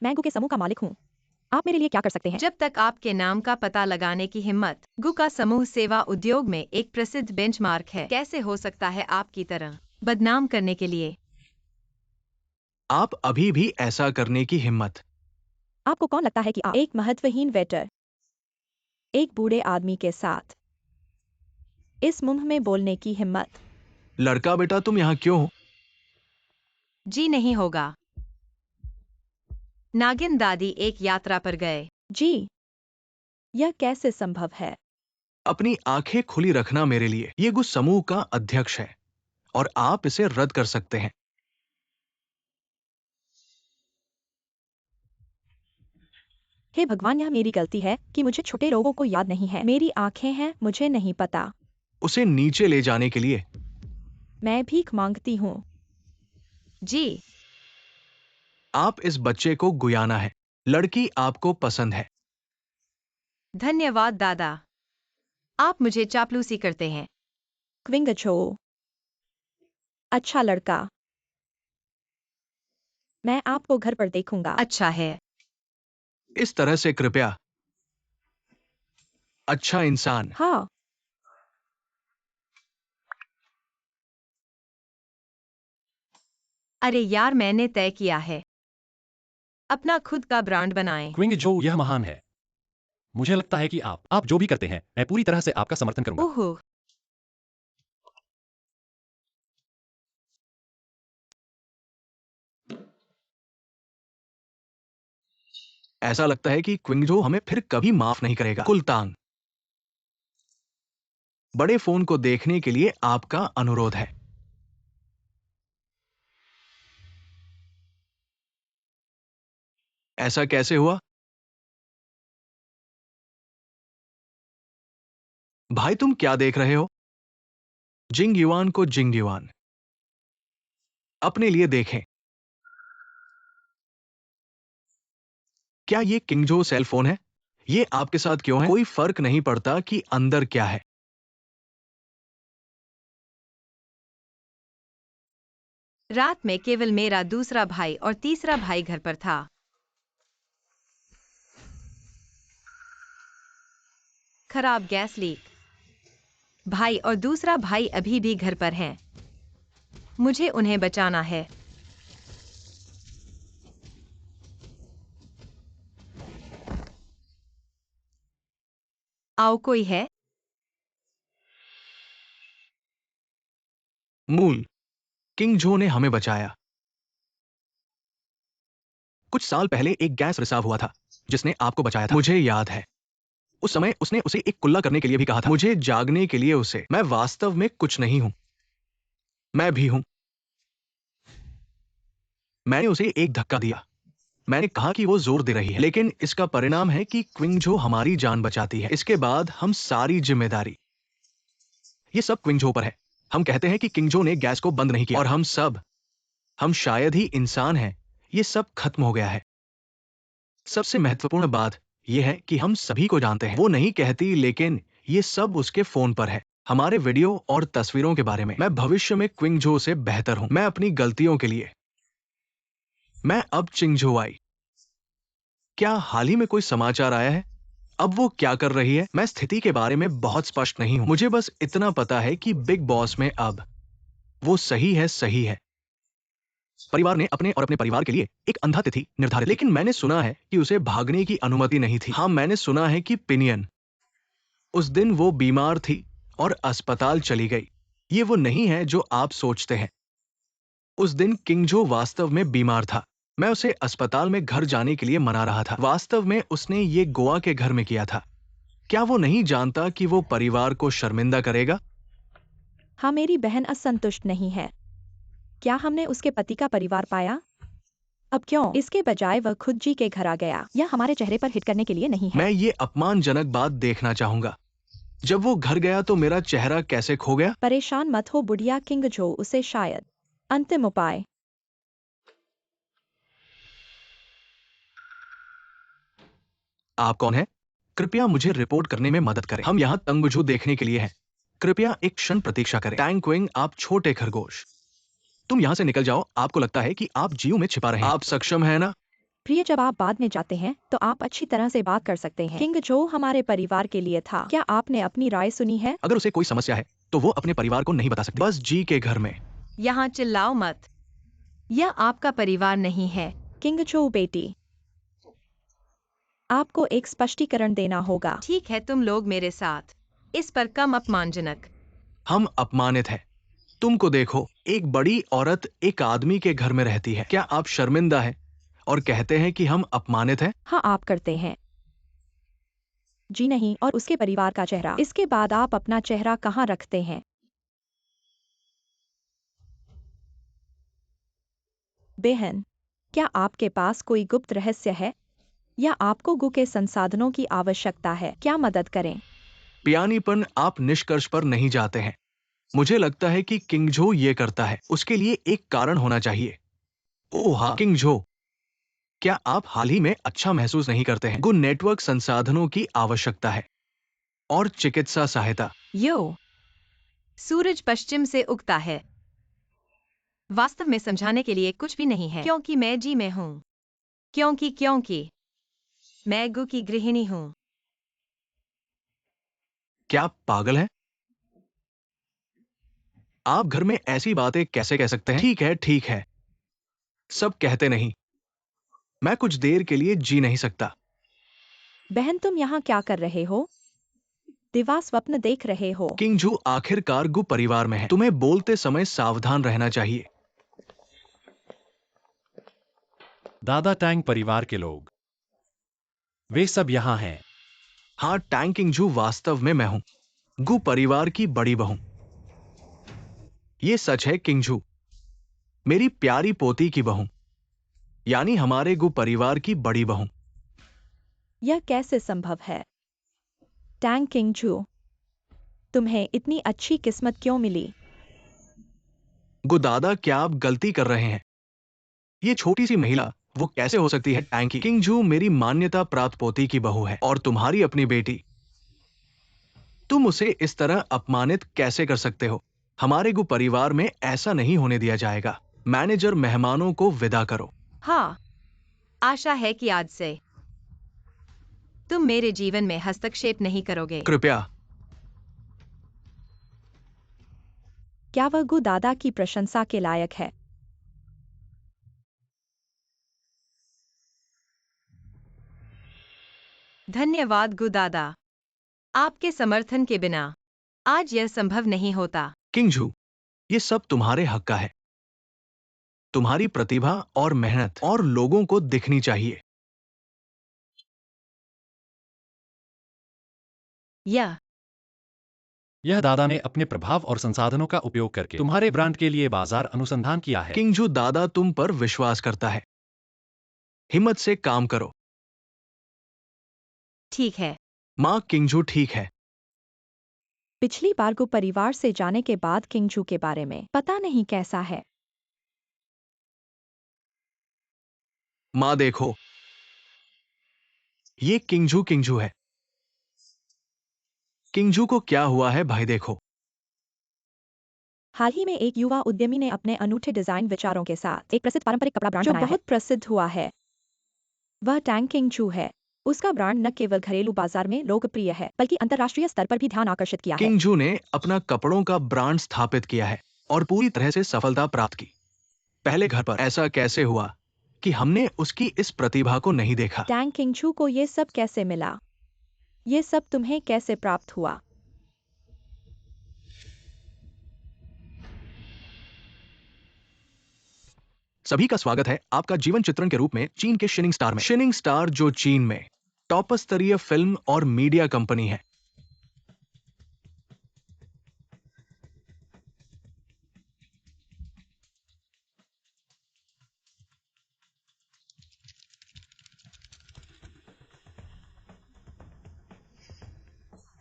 मैं गु के समूह का मालिक हूँ, आप मेरे लिए क्या कर सकते हैं? जब तक आपके नाम का पता लगाने की हिम्मत। गु का समूह सेवा उद्योग में एक प्रसिद्ध बेंचमार्क है। कैसे हो सकता है आपकी तरह बदनाम करने के लिए? आप अभी भी ऐसा करने की हिम्मत? आपको कौन लगता है कि आप एक महत्वहीन वेटर, एक बूढ़े आदमी के साथ इस मुंह में बोलने की हिम्मत? लड़का बेटा, तुम यहाँ क्यों हो? जी नहीं होगा। नागिन दादी एक यात्रा पर गए। जी, यह कैसे संभव है? अपनी आंखें खुली रखना मेरे लिए। ये गुस समूह का अध्यक्ष है और आप इसे रद्द कर सकते हैं। हे भगवान, यह मेरी गलती है कि मुझे छोटे लोगों को याद नहीं है। मेरी आंखें हैं, मुझे नहीं पता। उसे नीचे ले जाने के लिए मैं भीख मांगती हूँ। जी, आप इस बच्चे को गुयाना है। लड़की आपको पसंद है। धन्यवाद दादा, आप मुझे चापलूसी करते हैं। क्विंगचो, अच्छा लड़का, मैं आपको घर पर देखूंगा। अच्छा है। इस तरह से कृपया। अच्छा इंसान। हाँ, अरे यार, मैंने तय किया है अपना खुद का ब्रांड बनाएं। क्विंग-जो, यह महान है। मुझे लगता है कि आप जो भी करते हैं, मैं पूरी तरह से आपका समर्थन करूंगा। ओह, ऐसा लगता है कि क्विंगजो हमें फिर कभी माफ नहीं करेगा। कुलतान, बड़े फोन को देखने के लिए आपका अनुरोध है। ऐसा कैसे हुआ? भाई तुम क्या देख रहे हो? जिंग युआन को जिंग युआन अपने लिए देखें। क्या ये किंगजो सेल फोन है? ये आपके साथ क्यों है? कोई फर्क नहीं पड़ता कि अंदर क्या है। रात में केवल मेरा दूसरा भाई और तीसरा भाई घर पर था। खराब गैस लीक। भाई और दूसरा भाई अभी भी घर पर हैं। मुझे उन्हें बचाना है। आओ, कोई है? मूल, किंगजो ने हमें बचाया। कुछ साल पहले एक गैस रिसाव हुआ था जिसने आपको बचाया था। मुझे याद है। उस समय उसने उसे एक कुल्ला करने के लिए भी कहा था। मुझे जागने के लिए उसे। मैं वास्तव में कुछ नहीं हूं। मैं भी हूं। मैंने उसे एक धक्का दिया। मैंने कहा कि वो जोर दे रही है, लेकिन इसका परिणाम है कि क्विंगजो हमारी जान बचाती है। इसके बाद हम सारी जिम्मेदारी, ये सब क्विंगजो पर है। हम कहते हैं कि किंगजो ने गैस को बंद नहीं किया और हम शायद ही इंसान हैं। ये सब खत्म हो गया है। सबसे महत्वपूर्ण बात यह है कि हम सभी को जानते हैं। वो नहीं कहती, लेकिन ये सब उसके फोन पर है। हमारे वीडियो और तस्वीरों के बारे में। मैं भविष्य में क्विंगजो से बेहतर हूं। मैं अपनी गलतियों के लिए। मैं अब चिंगजो आई। क्या हाल ही में कोई समाचार आया है? अब वो क्या कर रही है? मैं स्थिति के बारे में बहुत स्पष्ट नहीं हूं। मुझे बस इतना पता है कि बिग बॉस में अब वो सही है, सही है। परिवार ने अपने और अपने परिवार के लिए एक अंधा तिथि निर्धारित, लेकिन मैंने सुना है कि उसे भागने की अनुमति नहीं थी। हाँ, मैंने सुना है कि पिनियन, उस दिन वो बीमार थी और अस्पताल चली गई। ये वो नहीं है जो आप सोचते हैं। उस दिन किंगजो वास्तव में बीमार था। मैं उसे अस्पताल में घर जाने के लिए मना रहा था। वास्तव में उसने ये गोवा के घर में किया था। क्या वो नहीं जानता कि वो परिवार को शर्मिंदा करेगा? हाँ, मेरी बहन असंतुष्ट नहीं है। क्या हमने उसके पति का परिवार पाया? अब क्यों? इसके बजाय वह खुद जी के घर आ गया। यह हमारे चेहरे पर हिट करने के लिए नहीं है। मैं ये अपमानजनक बात देखना चाहूंगा। जब वो घर गया तो मेरा चेहरा कैसे खो गया? परेशान मत हो बुढ़िया किंगजो, उसे शायद अंतिम उपाय। आप कौन हैं? कृपया मुझे रिपोर्ट करने में मदद करें। हम यहाँ तंगुझू देखने के लिए हैं। कृपया एक क्षण प्रतीक्षा करें। टैंक विंग, आप छोटे खरगोश, तुम यहाँ से निकल जाओ। आपको लगता है कि आप जीव में छिपा रहे हैं। आप सक्षम हैं ना? प्रिय, जब आप बाद में जाते हैं तो आप अच्छी तरह से बात कर सकते हैं। किंगजो हमारे परिवार के लिए था। क्या आपने अपनी राय सुनी है? अगर उसे कोई समस्या है तो वो अपने परिवार को नहीं बता सकती। बस जी के घर में। यहाँ चिल्लाओ मत। यह आपका परिवार नहीं है। किंगजो बेटी, आपको एक स्पष्टीकरण देना होगा। ठीक है, तुम लोग मेरे साथ। इस पर कम अपमानजनक। हम अपमानित हैं। तुमको देखो, एक बड़ी औरत एक आदमी के घर में रहती है। क्या आप शर्मिंदा हैं और कहते हैं कि हम अपमानित हैं? हाँ, आप करते हैं। जी नहीं, और उसके परिवार का चेहरा। इसके बाद आप अपना चेहरा कहाँ रखते हैं? बहन, क्या आपके पास कोई गुप्त रहस्य है या आपको गु के संसाधनों की आवश्यकता है? क्या मदद करें? पियानीपन, आप निष्कर्ष पर नहीं जाते हैं। मुझे लगता है कि किंगजो ये करता है, उसके लिए एक कारण होना चाहिए। ओह हाँ, किंगजो, क्या आप हाल ही में अच्छा महसूस नहीं करते हैं? गु नेटवर्क संसाधनों की आवश्यकता है और चिकित्सा सहायता। यो, सूरज पश्चिम से उगता है। वास्तव में समझाने के लिए कुछ भी नहीं है, क्योंकि मैं जी में हूँ। क्योंकि मैं गु की गृहिणी हूँ। क्या आप पागल हैं? आप घर में ऐसी बातें कैसे कह सकते हैं? ठीक है। सब कहते नहीं। मैं कुछ देर के लिए जी नहीं सकता। बहन, तुम यहाँ क्या कर रहे हो? दिवा स्वप्न देख रहे हो? किंगजू आखिरकार गु परिवार में है। तुम्हें बोलते समय सावधान रहना चाहिए। दादा टैंग परिवार के लोग वे सब यहाँ हैं। हाँ, टैंग किंगजू वास्तव में मैं हूं, गु परिवार की बड़ी बहू। ये सच है किंगजू, मेरी प्यारी पोती की बहू, यानी हमारे गु परिवार की बड़ी बहू। यह कैसे संभव है? टैंग किंगजू, तुम्हें इतनी अच्छी किस्मत क्यों मिली? गु दादा, क्या आप गलती कर रहे हैं? ये छोटी सी महिला वो कैसे हो सकती है टैंग की? किंगजू मेरी मान्यता प्राप्त पोती की बहू है और तुम्हारी अपनी बेटी। तुम उसे इस तरह अपमानित कैसे कर सकते हो? हमारे गु परिवार में ऐसा नहीं होने दिया जाएगा। मैनेजर, मेहमानों को विदा करो। हाँ, आशा है कि आज से तुम मेरे जीवन में हस्तक्षेप नहीं करोगे। कृपया। क्या वह गु दादा की प्रशंसा के लायक है? धन्यवाद गु दादा, आपके समर्थन के बिना आज यह संभव नहीं होता। किंगजू, ये सब तुम्हारे हक का है। तुम्हारी प्रतिभा और मेहनत और लोगों को दिखनी चाहिए। यह दादा ने अपने प्रभाव और संसाधनों का उपयोग करके तुम्हारे ब्रांड के लिए बाजार अनुसंधान किया है। किंगजू दादा तुम पर विश्वास करता है। हिम्मत से काम करो। ठीक है। माँ किंगजू, ठीक है। पिछली बार गु परिवार से जाने के बाद किंगजू के बारे में पता नहीं कैसा है। माँ देखो, ये किंगजू किंगजू है। किंगजू को क्या हुआ है भाई, देखो। हाल ही में एक युवा उद्यमी ने अपने अनूठे डिजाइन विचारों के साथ एक प्रसिद्ध पारंपरिक कपड़ा ब्रांड बनाया है, जो बहुत प्रसिद्ध हुआ है। वह टैंग किंगजू है। उसका ब्रांड न केवल घरेलू बाजार में लोकप्रिय है, बल्कि अंतर्राष्ट्रीय स्तर पर भी ध्यान आकर्षित किया है। किंगजू ने अपना कपड़ों का ब्रांड स्थापित किया है और पूरी तरह से सफलता प्राप्त की। पहले घर पर ऐसा कैसे हुआ कि हमने उसकी इस प्रतिभा को नहीं देखा? टैंग किंगजू को ये सब कैसे मिला? ये सब तुम्हें कैसे प्राप्त हुआ? सभी का स्वागत है आपका जीवन चित्रण के रूप में चीन के शिनिंग स्टार में। शिनिंग स्टार जो चीन में टॉप स्तरीय फिल्म और मीडिया कंपनी है।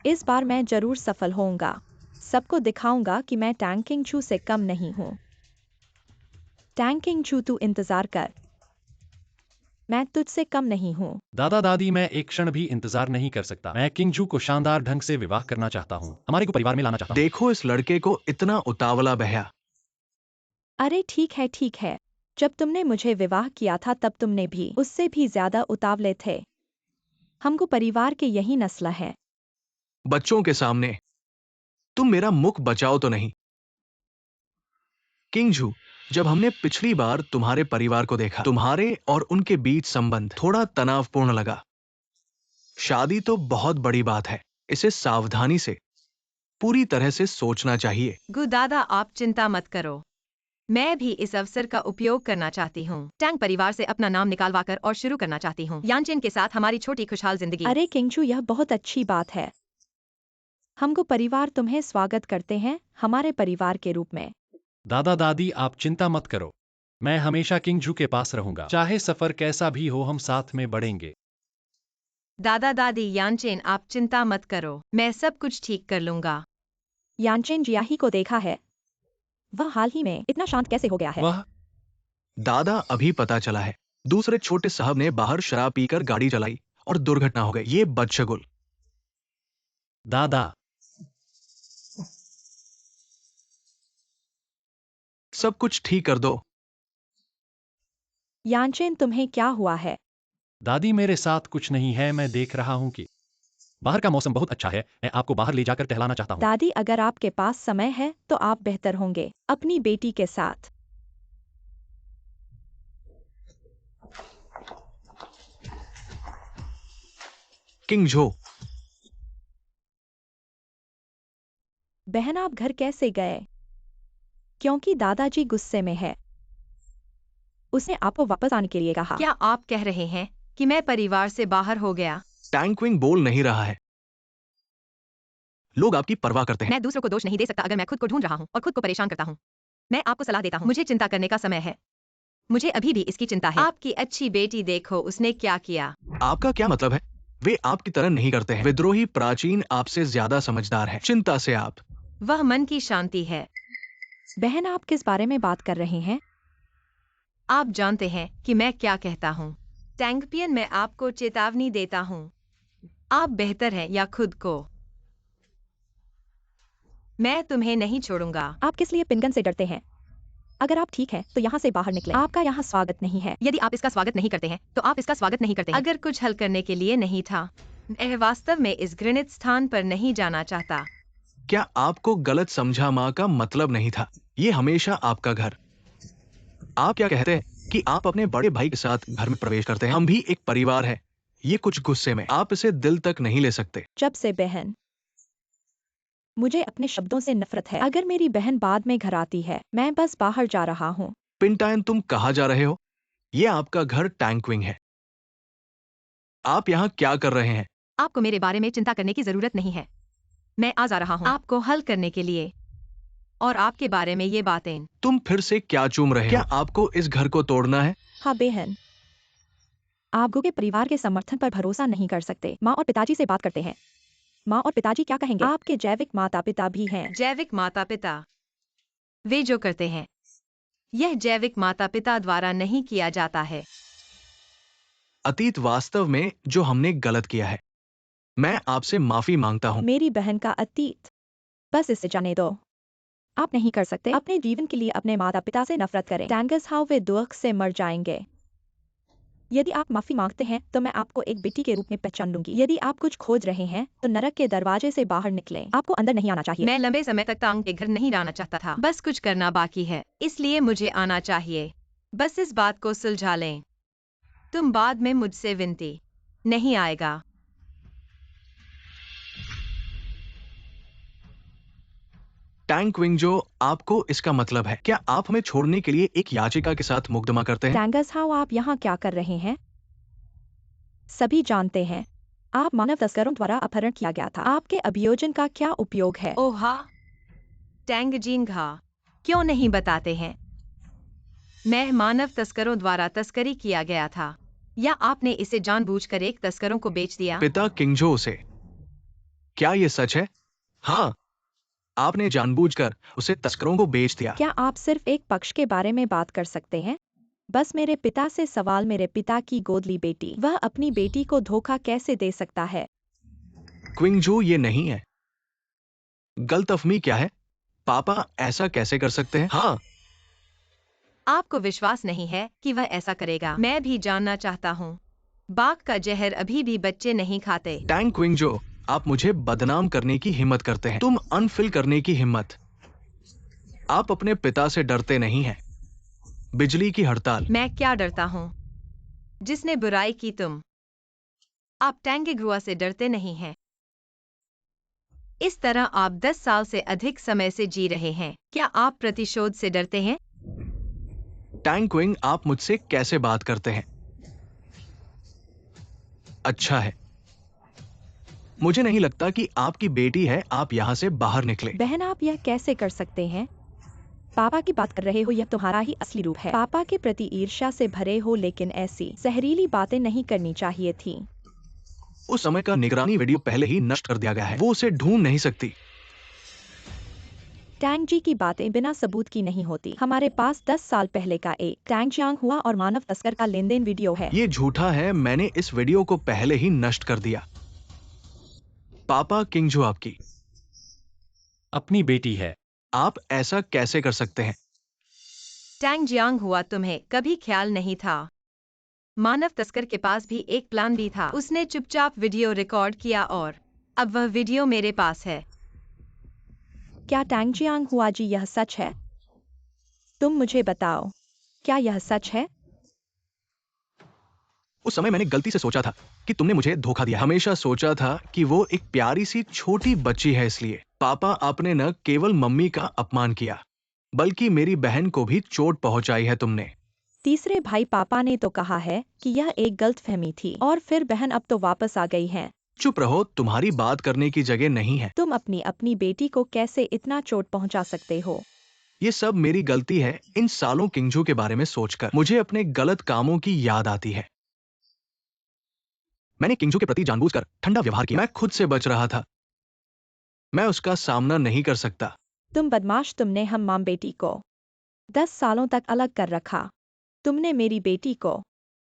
इस बार मैं जरूर सफल होऊंगा। सबको दिखाऊंगा कि मैं टैंग किंगजू से कम नहीं हूँ। टैंग किंगजू, तू इंतजार कर, मैं तुझसे कम नहीं हूँ। दादा दादी, मैं एक क्षण भी इंतजार नहीं कर सकता। मैं किंगजू को शानदार ढंग से विवाह करना चाहता हूँ, हमारे को परिवार में लाना चाहता हूँ। देखो इस लड़के को, इतना उतावला बहया। अरे ठीक है ठीक है, जब तुमने मुझे विवाह किया था तब तुमने भी उससे भी ज्यादा उतावले थे। हमको परिवार के यही नस्ल है। बच्चों के सामने तुम मेरा मुख बचाओ तो नहीं। किंगजू, जब हमने पिछली बार तुम्हारे परिवार को देखा, तुम्हारे और उनके बीच संबंध थोड़ा तनावपूर्ण लगा। शादी तो बहुत बड़ी बात है, इसे सावधानी से, पूरी तरह से सोचना चाहिए। गु दादा, आप चिंता मत करो, मैं भी इस अवसर का उपयोग करना चाहती हूँ। टैंग परिवार से अपना नाम निकालवाकर और शुरू करना चाहती हूँ यानचेन के साथ हमारी छोटी खुशहाल जिंदगी। अरे किंगजू, यह बहुत अच्छी बात है। हमको परिवार तुम्हें स्वागत करते हैं हमारे परिवार के रूप में। दादा दादी, आप चिंता मत करो, मैं हमेशा किंगजू के पास रहूंगा। चाहे सफर कैसा भी हो, हम साथ में बढ़ेंगे। दादा दादी, यानचेन आप चिंता मत करो, मैं सब कुछ ठीक कर लूंगा। यानचेन जियाही को देखा है, वह हाल ही में इतना शांत कैसे हो गया है? वह दादा, अभी पता चला है, दूसरे छोटे साहब ने बाहर शराब पीकर गाड़ी चलाई और दुर्घटना हो गई। ये बदशगुल। दादा, सब कुछ ठीक कर दो। यानचेन, तुम्हें क्या हुआ है? दादी, मेरे साथ कुछ नहीं है। मैं देख रहा हूँ कि बाहर का मौसम बहुत अच्छा है। मैं आपको बाहर ले जाकर टहलाना चाहता हूँ। दादी, अगर आपके पास समय है तो आप बेहतर होंगे अपनी बेटी के साथ। किंगजो, बहन, आप घर कैसे गए? क्योंकि दादाजी गुस्से में है। उसने आपको वापस आने के लिए कहा। क्या आप कह रहे हैं कि मैं परिवार से बाहर हो गया। टैंकविंग बोल नहीं रहा है। लोग आपकी परवाह करते हैं। मैं दूसरों को दोष नहीं दे सकता अगर मैं खुद को ढूंढ रहा हूँ और खुद को परेशान करता हूँ। मैं आपको सलाह देता हूँ, मुझे चिंता करने का समय है। मुझे अभी भी इसकी चिंता है। आपकी अच्छी बेटी देखो उसने क्या किया। आपका क्या मतलब है? वे आपकी तरह नहीं करते हैं। विद्रोही प्राचीन आपसे ज्यादा समझदार है। चिंता से आप। वह मन की शांति है। बहन, आप किस बारे में बात कर रहे हैं? आप जानते हैं कि मैं क्या कहता हूँ। टैंकपियन, मैं आपको चेतावनी देता हूँ। आप बेहतर हैं या खुद को। मैं तुम्हें नहीं छोड़ूंगा। आप किस लिए पिनगन से डरते हैं? अगर आप ठीक हैं तो यहाँ से बाहर निकलें। आपका यहाँ स्वागत नहीं है। यदि आप इसका स्वागत नहीं करते हैं तो आप इसका स्वागत नहीं करते हैं। अगर कुछ हल करने के लिए नहीं था, मैं वास्तव में इस घृणित स्थान पर नहीं जाना चाहता। क्या आपको गलत समझा? माँ का मतलब नहीं था। ये हमेशा आपका घर। आप क्या कहते हैं कि आप अपने बड़े भाई के साथ घर में प्रवेश करते हैं? हम भी एक परिवार है। ये कुछ गुस्से में आप इसे दिल तक नहीं ले सकते। जब से बहन, मुझे अपने शब्दों से नफरत है। अगर मेरी बहन बाद में घर आती है, मैं बस बाहर जा रहा हूँ। पिंटायन, तुम कहाँ जा रहे हो? ये आपका घर टैंकविंग है। आप यहाँ क्या कर रहे हैं? आपको मेरे बारे में चिंता करने की जरूरत नहीं है। मैं आ जा रहा हूँ आपको हल करने के लिए और आपके बारे में ये बातें। तुम फिर से क्या चूम रहे हो? क्या आपको इस घर को तोड़ना है? हाँ बहन, आप गो के परिवार के समर्थन पर भरोसा नहीं कर सकते। माँ और पिताजी से बात करते हैं। माँ और पिताजी क्या कहेंगे? आपके जैविक माता पिता भी हैं। जैविक माता पिता, वे जो करते हैं यह जैविक माता पिता द्वारा नहीं किया जाता है। अतीत वास्तव में जो हमने गलत किया है। मैं आपसे माफी मांगता हूँ। मेरी बहन का अतीत, बस इसे जाने दो। आप नहीं कर सकते। अपने जीवन के लिए अपने माता पिता से नफरत करें। टैंगस हाउ वे दुख से मर जाएंगे। यदि आप माफी मांगते हैं तो मैं आपको एक बेटी के रूप में पहचान लूंगी। यदि आप कुछ खोज रहे हैं तो नरक के दरवाजे से बाहर निकलें। आपको अंदर नहीं आना चाहिए। मैं लंबे समय तक तांग के घर नहीं जाना चाहता था। बस कुछ करना बाकी है, इसलिए मुझे आना चाहिए। बस इस बात को सुलझा लें। तुम बाद में मुझसे विनती नहीं आएगा। टैंकविंग, जो आपको इसका मतलब है, क्या आप हमें छोड़ने के लिए एक याचिका के साथ मुकदमा करते हैं? टैंगस हाउ, आप यहाँ क्या कर रहे हैं? सभी जानते हैं आप मानव तस्करों द्वारा अपहरण किया गया था। आपके अभियोजन का क्या उपयोग है? ओहा, टैंगजिंघा, क्यों नहीं बताते हैं? मैं मानव तस्करों द्वारा तस्करी किया गया था, या आपने इसे जानबूझकर एक तस्करों को बेच दिया? पिता किंगजो से। क्या ये सच है? हाँ, आपने जानबूझकर उसे तस्करों को बेच दिया। क्या आप सिर्फ एक पक्ष के बारे में बात कर सकते हैं? बस मेरे पिता से सवाल। मेरे पिता की गोदली बेटी, वह अपनी बेटी को धोखा कैसे दे सकता है? क्विंगजो, ये नहीं है। गलतफहमी क्या है? पापा ऐसा कैसे कर सकते हैं? हाँ, आपको विश्वास नहीं है कि वह ऐसा करेगा। मैं भी जानना चाहता हूँ। बाघ का जहर अभी भी बच्चे नहीं खाते। टैंक क्विंगजो, आप मुझे बदनाम करने की हिम्मत करते हैं। तुम अनफिल करने की हिम्मत। आप अपने पिता से डरते नहीं हैं। बिजली की हड़ताल। मैं क्या डरता हूँ? जिसने बुराई की तुम। आप टैंगेग्रुआ से डरते नहीं हैं। इस तरह आप 10 साल से अधिक समय से जी रहे हैं। क्या आप प्रतिशोध से डरते हैं? टैंक क्विंग, आप मुझसे कैसे बात करते हैं? अच्छा है, मुझे नहीं लगता कि आपकी बेटी है। आप यहाँ से बाहर निकले। बहन, आप यह कैसे कर सकते हैं? पापा की बात कर रहे हो, यह तुम्हारा ही असली रूप है। पापा के प्रति ईर्ष्या से भरे हो, लेकिन ऐसी जहरीली बातें नहीं करनी चाहिए थी। उस समय का निगरानी वीडियो पहले ही नष्ट कर दिया गया है। वो उसे ढूंढ नहीं सकती। टैंग जी की बातें बिना सबूत की नहीं होती। हमारे पास 10 साल पहले का एक टैंगजियांग हुआ और मानव तस्कर का लेन-देन वीडियो है। ये झूठा है। मैंने इस वीडियो को पहले ही नष्ट कर दिया। पापा किंगजो आपकी अपनी बेटी है। आप ऐसा कैसे कर सकते हैं? टैंगजियांग हुआ, तुम्हें कभी ख्याल नहीं था? मानव तस्कर के पास भी एक प्लान भी था। उसने चुपचाप वीडियो रिकॉर्ड किया और अब वह वीडियो मेरे पास है। क्या टैंगजियांग हुआ जी यह सच है? तुम मुझे बताओ, क्या यह सच है? उस समय मैंने गलती से सोचा था कि तुमने मुझे धोखा दिया। हमेशा सोचा था कि वो एक प्यारी सी छोटी बच्ची है। इसलिए पापा, आपने न केवल मम्मी का अपमान किया, बल्कि मेरी बहन को भी चोट पहुंचाई है तुमने। तीसरे भाई पापा ने तो कहा है कि यह एक गलतफहमी थी और फिर बहन अब तो वापस आ गई है। चुप रहो, तुम्हारी बात करने की जगह नहीं है। तुम अपनी अपनी बेटी को कैसे इतना चोट पहुंचा सकते हो? ये सब मेरी गलती है। इन सालों किंगजू के बारे में सोचकर मुझे अपने गलत कामों की याद आती है। मैंने किंगजू के प्रति जानबूझकर ठंडा व्यवहार किया। मैं खुद से बच रहा था। मैं उसका सामना नहीं कर सकता। तुम बदमाश, तुमने हम मां बेटी को 10 सालों तक अलग कर रखा। तुमने मेरी बेटी को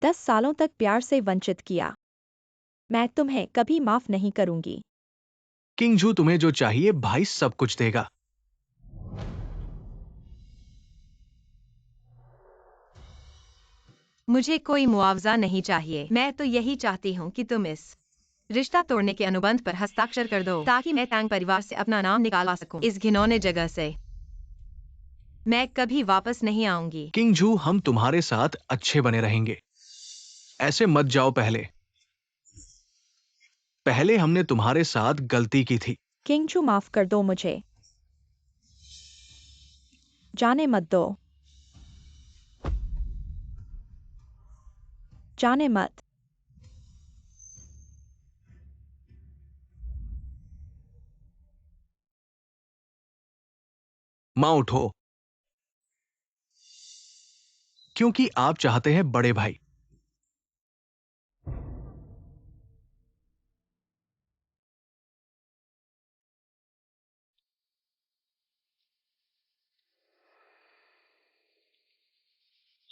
10 सालों तक प्यार से वंचित किया। मैं तुम्हें कभी माफ नहीं करूंगी। किंगजू, तुम्हें जो चाहिए भाई सब कुछ देगा। मुझे कोई मुआवजा नहीं चाहिए। मैं तो यही चाहती हूँ कि तुम इस रिश्ता तोड़ने के अनुबंध पर हस्ताक्षर कर दो ताकि मैं टैंग परिवार से अपना नाम निकालवा सकूं इस घिनौने जगह से। मैं कभी वापस नहीं आऊंगी। किंगजू, हम तुम्हारे साथ अच्छे बने रहेंगे। ऐसे मत जाओ। पहले पहले हमने तुम्हारे साथ गलती की थी। किंगजू, माफ कर दो मुझे। जाने मत दो। जाने मत। मां, उठो। क्योंकि आप चाहते हैं बड़े भाई।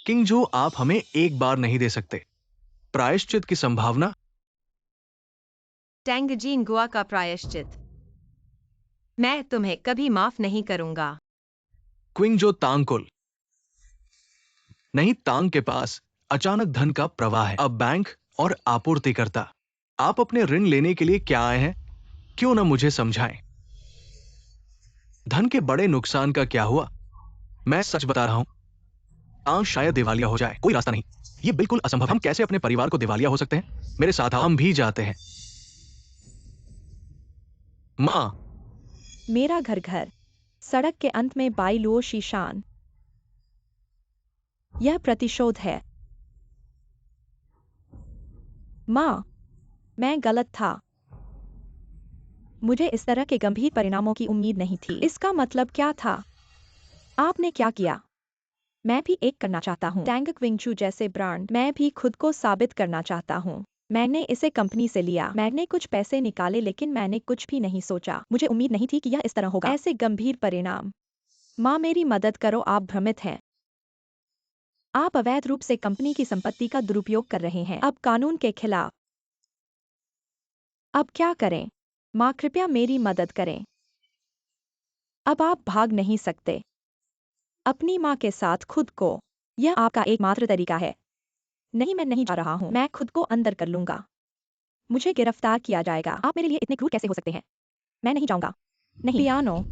किंगजू, आप हमें एक बार नहीं दे सकते। प्रायश्चित की संभावना। टैंगजीन गुआ का प्रायश्चित। मैं तुम्हें कभी माफ नहीं करूंगा। क्विंगजो तांगकुल। नहीं, तांग के पास अचानक धन का प्रवाह है। अब बैंक और आपूर्तिकर्ता। आप अपने ऋण लेने के लिए क्या आए हैं? क्यों ना मुझे समझाएं। धन के बड़े नुकसान का क्या हुआ? मैं सच बता रहा हूं। तांग शायद दिवालिया हो जाए। कोई रास्ता नहीं। यह बिल्कुल असंभव। हम कैसे अपने परिवार को दिवालिया हो सकते हैं? मेरे साथ आओ, हम भी जाते हैं। मां, मेरा घर घर सड़क के अंत में बाई लुओ शीशान। यह प्रतिशोध है। माँ, मैं गलत था। मुझे इस तरह के गंभीर परिणामों की उम्मीद नहीं थी। इसका मतलब क्या था? आपने क्या किया? मैं भी एक करना चाहता हूँ। टैंग क्विंगचू जैसे ब्रांड। मैं भी खुद को साबित करना चाहता हूँ। मैंने इसे कंपनी से लिया। मैंने कुछ पैसे निकाले लेकिन मैंने कुछ भी नहीं सोचा। मुझे उम्मीद नहीं थी कि यह इस तरह होगा। ऐसे गंभीर परिणाम। माँ, मेरी मदद करो। आप भ्रमित हैं। आप अवैध रूप से कंपनी की संपत्ति का दुरुपयोग कर रहे हैं। अब कानून के खिलाफ। अब क्या करें? माँ, कृपया मेरी मदद करें। अब आप भाग नहीं सकते। अपनी माँ के साथ खुद को। यह आपका एकमात्र तरीका है। नहीं, मैं नहीं जा रहा हूँ। मैं खुद को अंदर कर लूंगा। मुझे गिरफ्तार किया जाएगा। आप मेरे लिए इतने क्रूर कैसे हो सकते हैं? मैं नहीं जाऊंगा। नहीं। पियानो।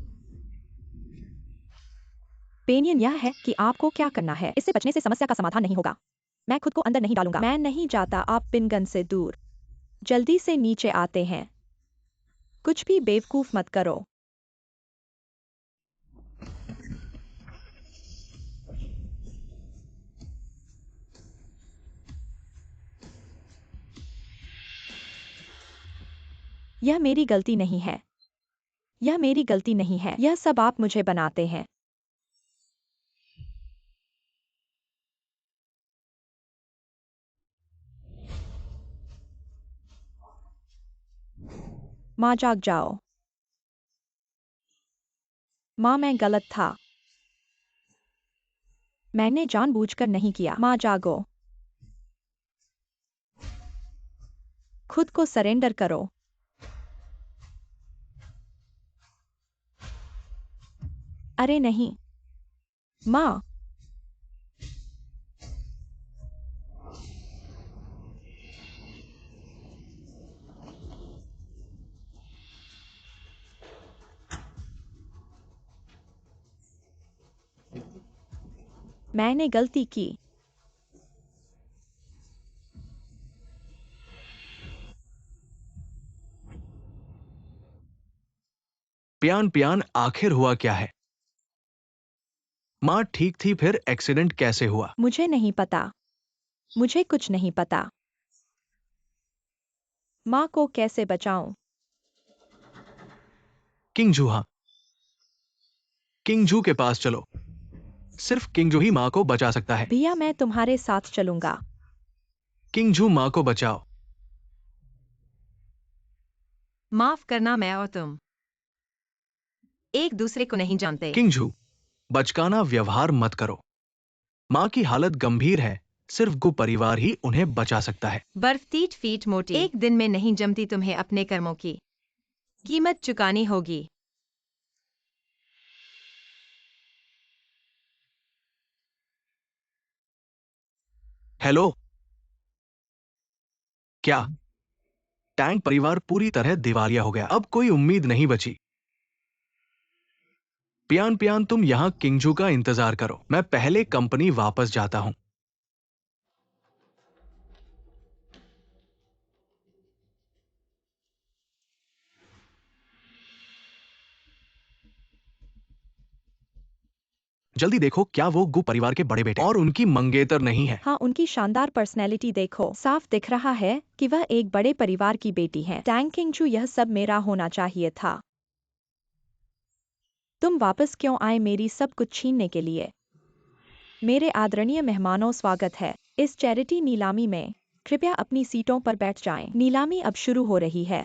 पेनियन, यह है कि आपको क्या करना है। इससे बचने से समस्या का समाधान नहीं होगा। मैं खुद को अंदर नहीं डालूंगा। मैं नहीं जाता। आप पिनगन से दूर। जल्दी से नीचे आते हैं। कुछ भी बेवकूफ मत करो। यह मेरी गलती नहीं है। यह मेरी गलती नहीं है। यह सब आप मुझे बनाते हैं। माँ, जाग जाओ। माँ, मैं गलत था। मैंने जानबूझकर नहीं किया। माँ, जागो। खुद को सरेंडर करो। अरे नहीं। माँ, मैंने गलती की। प्यान प्यान, आखिर हुआ क्या है? माँ ठीक थी, फिर एक्सीडेंट कैसे हुआ? मुझे नहीं पता। मुझे कुछ नहीं पता। माँ को कैसे बचाऊं? किंगजू, हाँ, किंगजू के पास चलो। सिर्फ किंगजू ही माँ को बचा सकता है। भैया मैं तुम्हारे साथ चलूंगा। किंगजू, माँ को बचाओ। माफ करना, मैं और तुम एक दूसरे को नहीं जानते। किंगजू, बचकाना व्यवहार मत करो। माँ की हालत गंभीर है, सिर्फ गु परिवार ही उन्हें बचा सकता है। बर्फ 3 फीट मोटी एक दिन में नहीं जमती। तुम्हें अपने कर्मों की कीमत चुकानी होगी। हेलो, क्या? टैंक परिवार पूरी तरह दिवालिया हो गया। अब कोई उम्मीद नहीं बची। पियान पियान, तुम यहाँ किंगजू का इंतजार करो। मैं पहले कंपनी वापस जाता हूँ। जल्दी देखो, क्या वो गु परिवार के बड़े बेटे और उनकी मंगेतर नहीं है? हाँ, उनकी शानदार पर्सनैलिटी देखो। साफ दिख रहा है कि वह एक बड़े परिवार की बेटी है। टैंग किंगजू, यह सब मेरा होना चाहिए था। तुम वापस क्यों आए मेरी सब कुछ छीनने के लिए? मेरे आदरणीय मेहमानों, स्वागत है इस चैरिटी नीलामी में। कृपया अपनी सीटों पर बैठ जाएं। नीलामी अब शुरू हो रही है।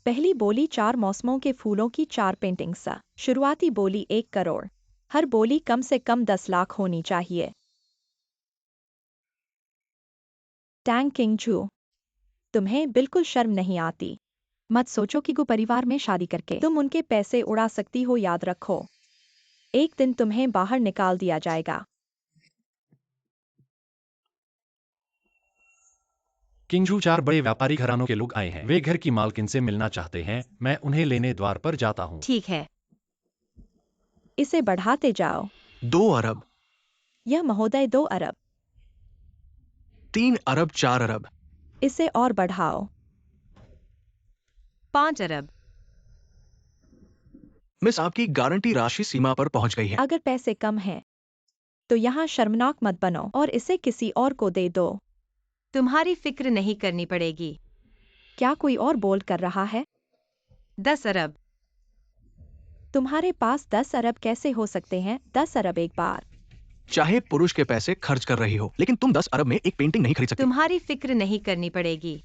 पहली बोली 4 मौसमों के फूलों की 4 पेंटिंग्स। शुरुआती बोली 1 करोड़। हर बोली कम से कम 10 लाख होनी चाहिए। टैंग किंगजू, तुम्हें बिल्कुल शर्म नहीं आती? मत सोचो कि गु परिवार में शादी करके तुम उनके पैसे उड़ा सकती हो। याद रखो, एक दिन तुम्हें बाहर निकाल दिया जाएगा। किंगजू, 4 बड़े व्यापारी घरानों के लोग आए हैं। वे घर की मालकिन से मिलना चाहते हैं। मैं उन्हें लेने द्वार पर जाता हूँ। ठीक है, इसे बढ़ाते जाओ। 2 अरब, यह महोदय 2 अरब। 3 अरब, 4 अरब। इसे और बढ़ाओ। 5 अरब। मिस, आपकी गारंटी राशि सीमा पर पहुंच गई है। अगर पैसे कम हैं, तो यहाँ शर्मनाक मत बनो और इसे किसी और को दे दो। तुम्हारी फिक्र नहीं करनी पड़ेगी। क्या कोई और बोल कर रहा है? 10 अरब। तुम्हारे पास 10 अरब कैसे हो सकते हैं? 10 अरब एक बार। चाहे पुरुष के पैसे खर्च कर रही हो, लेकिन तुम 10 अरब में एक पेंटिंग नहीं खरीद सकती। तुम्हारी फिक्र नहीं करनी पड़ेगी।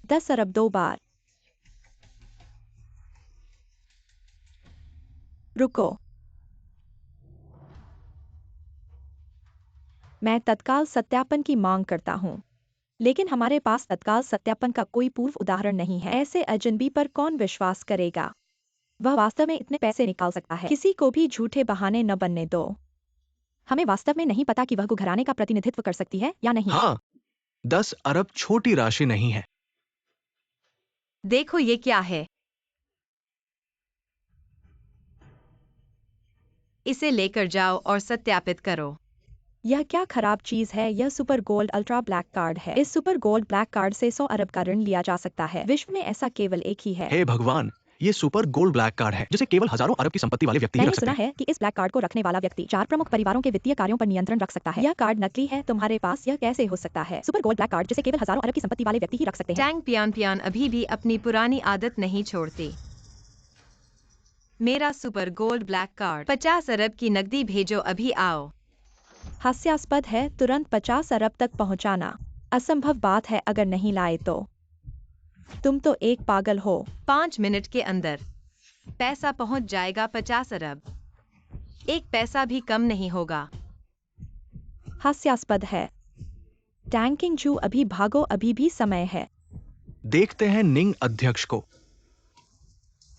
10 अरब 2 बार। रुको, मैं तत्काल सत्यापन की मांग करता हूँ, लेकिन हमारे पास तत्काल सत्यापन का कोई पूर्व उदाहरण नहीं है। ऐसे अजनबी पर कौन विश्वास करेगा? वह वास्तव में इतने पैसे निकाल सकता है। किसी को भी झूठे बहाने न बनने दो। हमें वास्तव में नहीं पता कि वह गु घराने का प्रतिनिधित्व कर सकती है या नहीं। हाँ, 10 अरब छोटी राशि नहीं है। देखो ये क्या है। इसे लेकर जाओ और सत्यापित करो। यह क्या खराब चीज है? यह super gold ultra black card है। इस सुपर गोल्ड ब्लैक कार्ड से 100 अरब का ऋण लिया जा सकता है। विश्व में ऐसा केवल एक ही है। हे भगवान, ये सुपर गोल्ड ब्लैक कार्ड है, जिसे केवल हजारों अरब की संपत्ति वाले व्यक्ति ही मैंने रख सकते सुना हैं। है कि इस ब्लैक कार्ड को रखने वाला व्यक्ति 4 प्रमुख परिवारों के वित्तीय कार्यों पर नियंत्रण रख सकता है। यह कार्ड नकली है। तुम्हारे पास यह कैसे हो सकता है? सुपर गोल्ड ब्लैक कार्ड जिसे केवल हजारों अरब की संपत्ति वाले व्यक्ति ही रख सकते हैं। टैंग पियान पियान अभी भी अपनी पुरानी आदत नहीं छोड़ती। मेरा सुपर गोल्ड ब्लैक कार्ड। 50 अरब की नकदी भेजो, अभी आओ। हास्यास्पद है, तुरंत 50 अरब तक पहुंचाना असंभव बात है। अगर नहीं लाए तो तुम तो एक पागल हो। 5 मिनट के अंदर पैसा पहुंच जाएगा। 50 अरब, एक पैसा भी कम नहीं होगा। हास्यास्पद है। टैंग किंगजू, अभी भागो, अभी भी समय है। देखते हैं निंग अध्यक्ष को।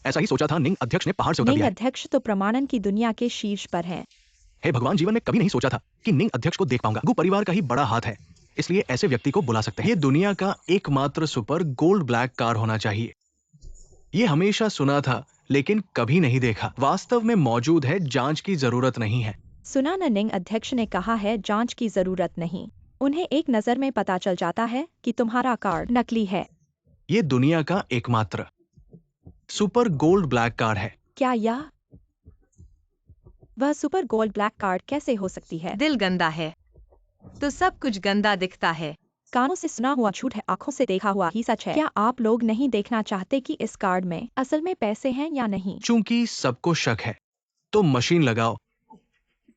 ऐसा ही सोचा था, निंग अध्यक्ष ने पहाड़ से उतर निंग दिया है। अध्यक्ष तो प्रमाणन की दुनिया के शीर्ष पर हैं। हे भगवान, जीवन में कभी नहीं सोचा था कि निंग अध्यक्ष को देख पाऊंगा। गु परिवार का ही बड़ा हाथ है, इसलिए ऐसे व्यक्ति को बुला सकते हैं। ये दुनिया का एकमात्र सुपर गोल्ड ब्लैक कार होना चाहिए। ये हमेशा सुना था, लेकिन कभी नहीं देखा। वास्तव में मौजूद है, जांच की जरूरत नहीं है। सुना न, निंग अध्यक्ष ने कहा है जांच की जरूरत नहीं। उन्हें एक नजर में पता चल जाता है कि तुम्हारा कार्ड नकली है। ये दुनिया का एकमात्र सुपर गोल्ड ब्लैक कार है। क्या यह वह सुपर गोल्ड ब्लैक कार्ड कैसे हो सकती है? दिल गंदा है तो सब कुछ गंदा दिखता है। कानों से सुना हुआ झूठ है, आंखों से देखा हुआ ही सच है। क्या आप लोग नहीं देखना चाहते कि इस कार्ड में असल में पैसे हैं या नहीं? चूंकि सबको शक है तो मशीन लगाओ,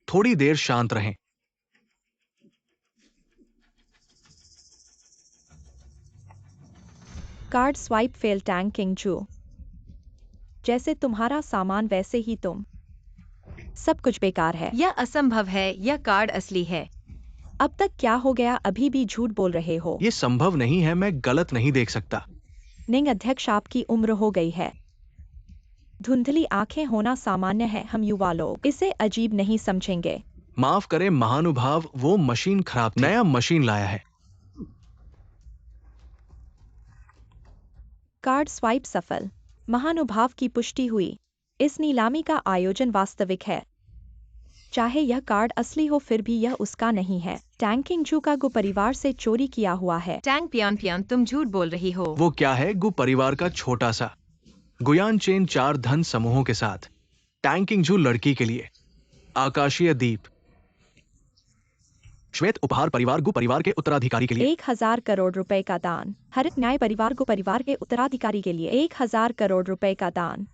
थोड़ी देर शांत रहें। Card swipe fail Tang king जू। जैसे तुम्हारा सामान वैसे ही तुम। सब कुछ बेकार है। यह असंभव है, यह कार्ड असली है। अब तक क्या हो गया? अभी भी झूठ बोल रहे हो। ये संभव नहीं है, मैं गलत नहीं देख सकता। निंग अध्यक्ष, आपकी उम्र हो गई है। धुंधली आंखें होना सामान्य है, हम युवा लोग इसे अजीब नहीं समझेंगे। माफ करें महानुभाव, वो मशीन खराब थी। नया मशीन लाया है। कार्ड स्वाइप सफल। महानुभाव की पुष्टि हुई। इस नीलामी का आयोजन वास्तविक है। चाहे यह कार्ड असली हो फिर भी यह उसका नहीं है। टैंग किंग जू का गु परिवार से चोरी किया हुआ है। टैंग पियान पियान, तुम झूठ बोल रही हो। वो क्या है? गु परिवार का छोटा सा गुयान चेन 4 धन समूहों के साथ। टैंग किंग जू लड़की के लिए आकाशीय दीप। श्वेत उपहार परिवार गु परिवार के उत्तराधिकारी के लिए 1000 करोड़ रुपए का दान। हरित न्याय परिवार को परिवार के उत्तराधिकारी के लिए 1000 करोड़ रुपए का दान।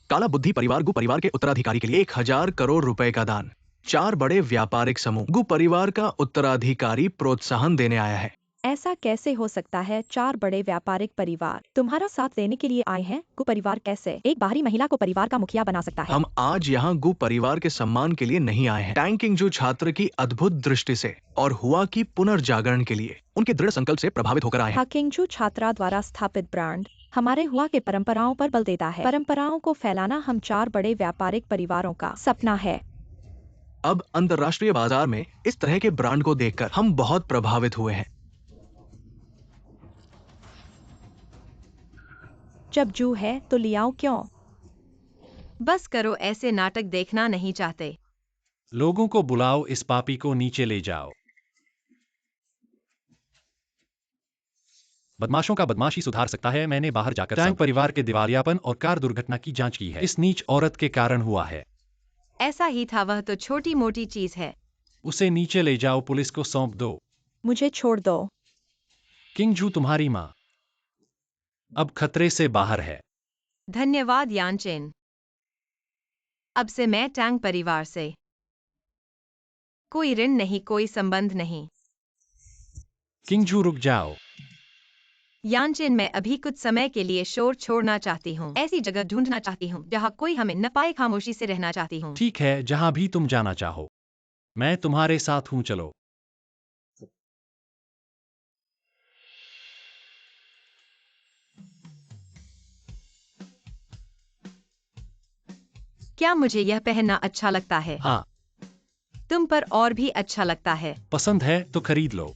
काला बुद्धि परिवार गु परिवार के उत्तराधिकारी के लिए 1000 करोड़ रुपए का दान। 4 बड़े व्यापारिक समूह गु परिवार का उत्तराधिकारी प्रोत्साहन देने आया है। ऐसा कैसे हो सकता है? 4 बड़े व्यापारिक परिवार तुम्हारा साथ देने के लिए आए हैं। गु परिवार कैसे एक बाहरी महिला को परिवार का मुखिया बना सकता है? हम आज यहाँ गु परिवार के सम्मान के लिए नहीं आए हैं। टैंग किंग जू छात्र की अद्भुत दृष्टि से और हुआ की पुनर्जागरण के लिए उनके दृढ़ संकल्प से प्रभावित होकर आए हैं। किंग जू छात्रा द्वारा स्थापित ब्रांड हमारे हुआ के परंपराओं पर बल देता है। परंपराओं को फैलाना हम 4 बड़े व्यापारिक परिवारों का सपना है। अब अंतर्राष्ट्रीय बाजार में इस तरह के ब्रांड को देखकर हम बहुत प्रभावित हुए हैं। जब जू है तो लियाओ क्यों? बस करो, ऐसे नाटक देखना नहीं चाहते। लोगों को बुलाओ, इस पापी को नीचे ले जाओ। बदमाशों का बदमाशी सुधार सकता है। मैंने बाहर जाकर टैंग परिवार के दिवालियापन और कार दुर्घटना की जांच की है। इस नीच औरत के कारण हुआ है। ऐसा ही था, वह तो छोटी मोटी चीज है। उसे नीचे ले जाओ, पुलिस को सौंप दो। मुझे छोड़ दो। किंग जू तुम्हारी माँ अब खतरे से बाहर है। धन्यवाद यानचेन। अब से मैं टैंग परिवार से कोई ऋण नहीं, कोई संबंध नहीं। किंग जू रुक जाओ। यानचेन, मैं अभी कुछ समय के लिए शोर छोड़ना चाहती हूँ। ऐसी जगह ढूंढना चाहती हूँ जहाँ कोई हमें न पाए। खामोशी से रहना चाहती हूँ। ठीक है, जहां भी तुम जाना चाहो, मैं तुम्हारे साथ हूं, चलो। क्या मुझे यह पहनना अच्छा लगता है? हाँ, तुम पर और भी अच्छा लगता है। पसंद है तो खरीद लो।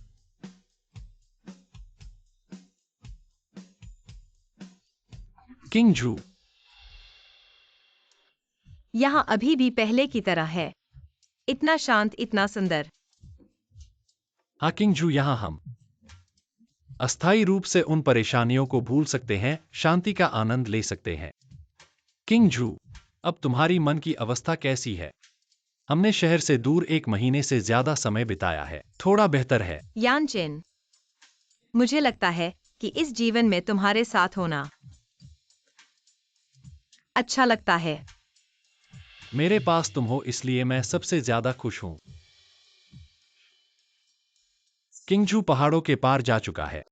किंग जू यहाँ अभी भी पहले की तरह है। इतना शांत, इतना सुंदर। हाँ किंग जू, यहाँ हम अस्थायी रूप से उन परेशानियों को भूल सकते हैं, शांति का आनंद ले सकते हैं। किंग जू, अब तुम्हारी मन की अवस्था कैसी है? हमने शहर से दूर 1 महीने से ज्यादा समय बिताया है। थोड़ा बेहतर है। यानचेन, मुझे लगता है कि इस जीवन में तुम्हारे साथ होना अच्छा लगता है। मेरे पास तुम हो, इसलिए मैं सबसे ज्यादा खुश हूं। किंग जू पहाड़ों के पार जा चुका है।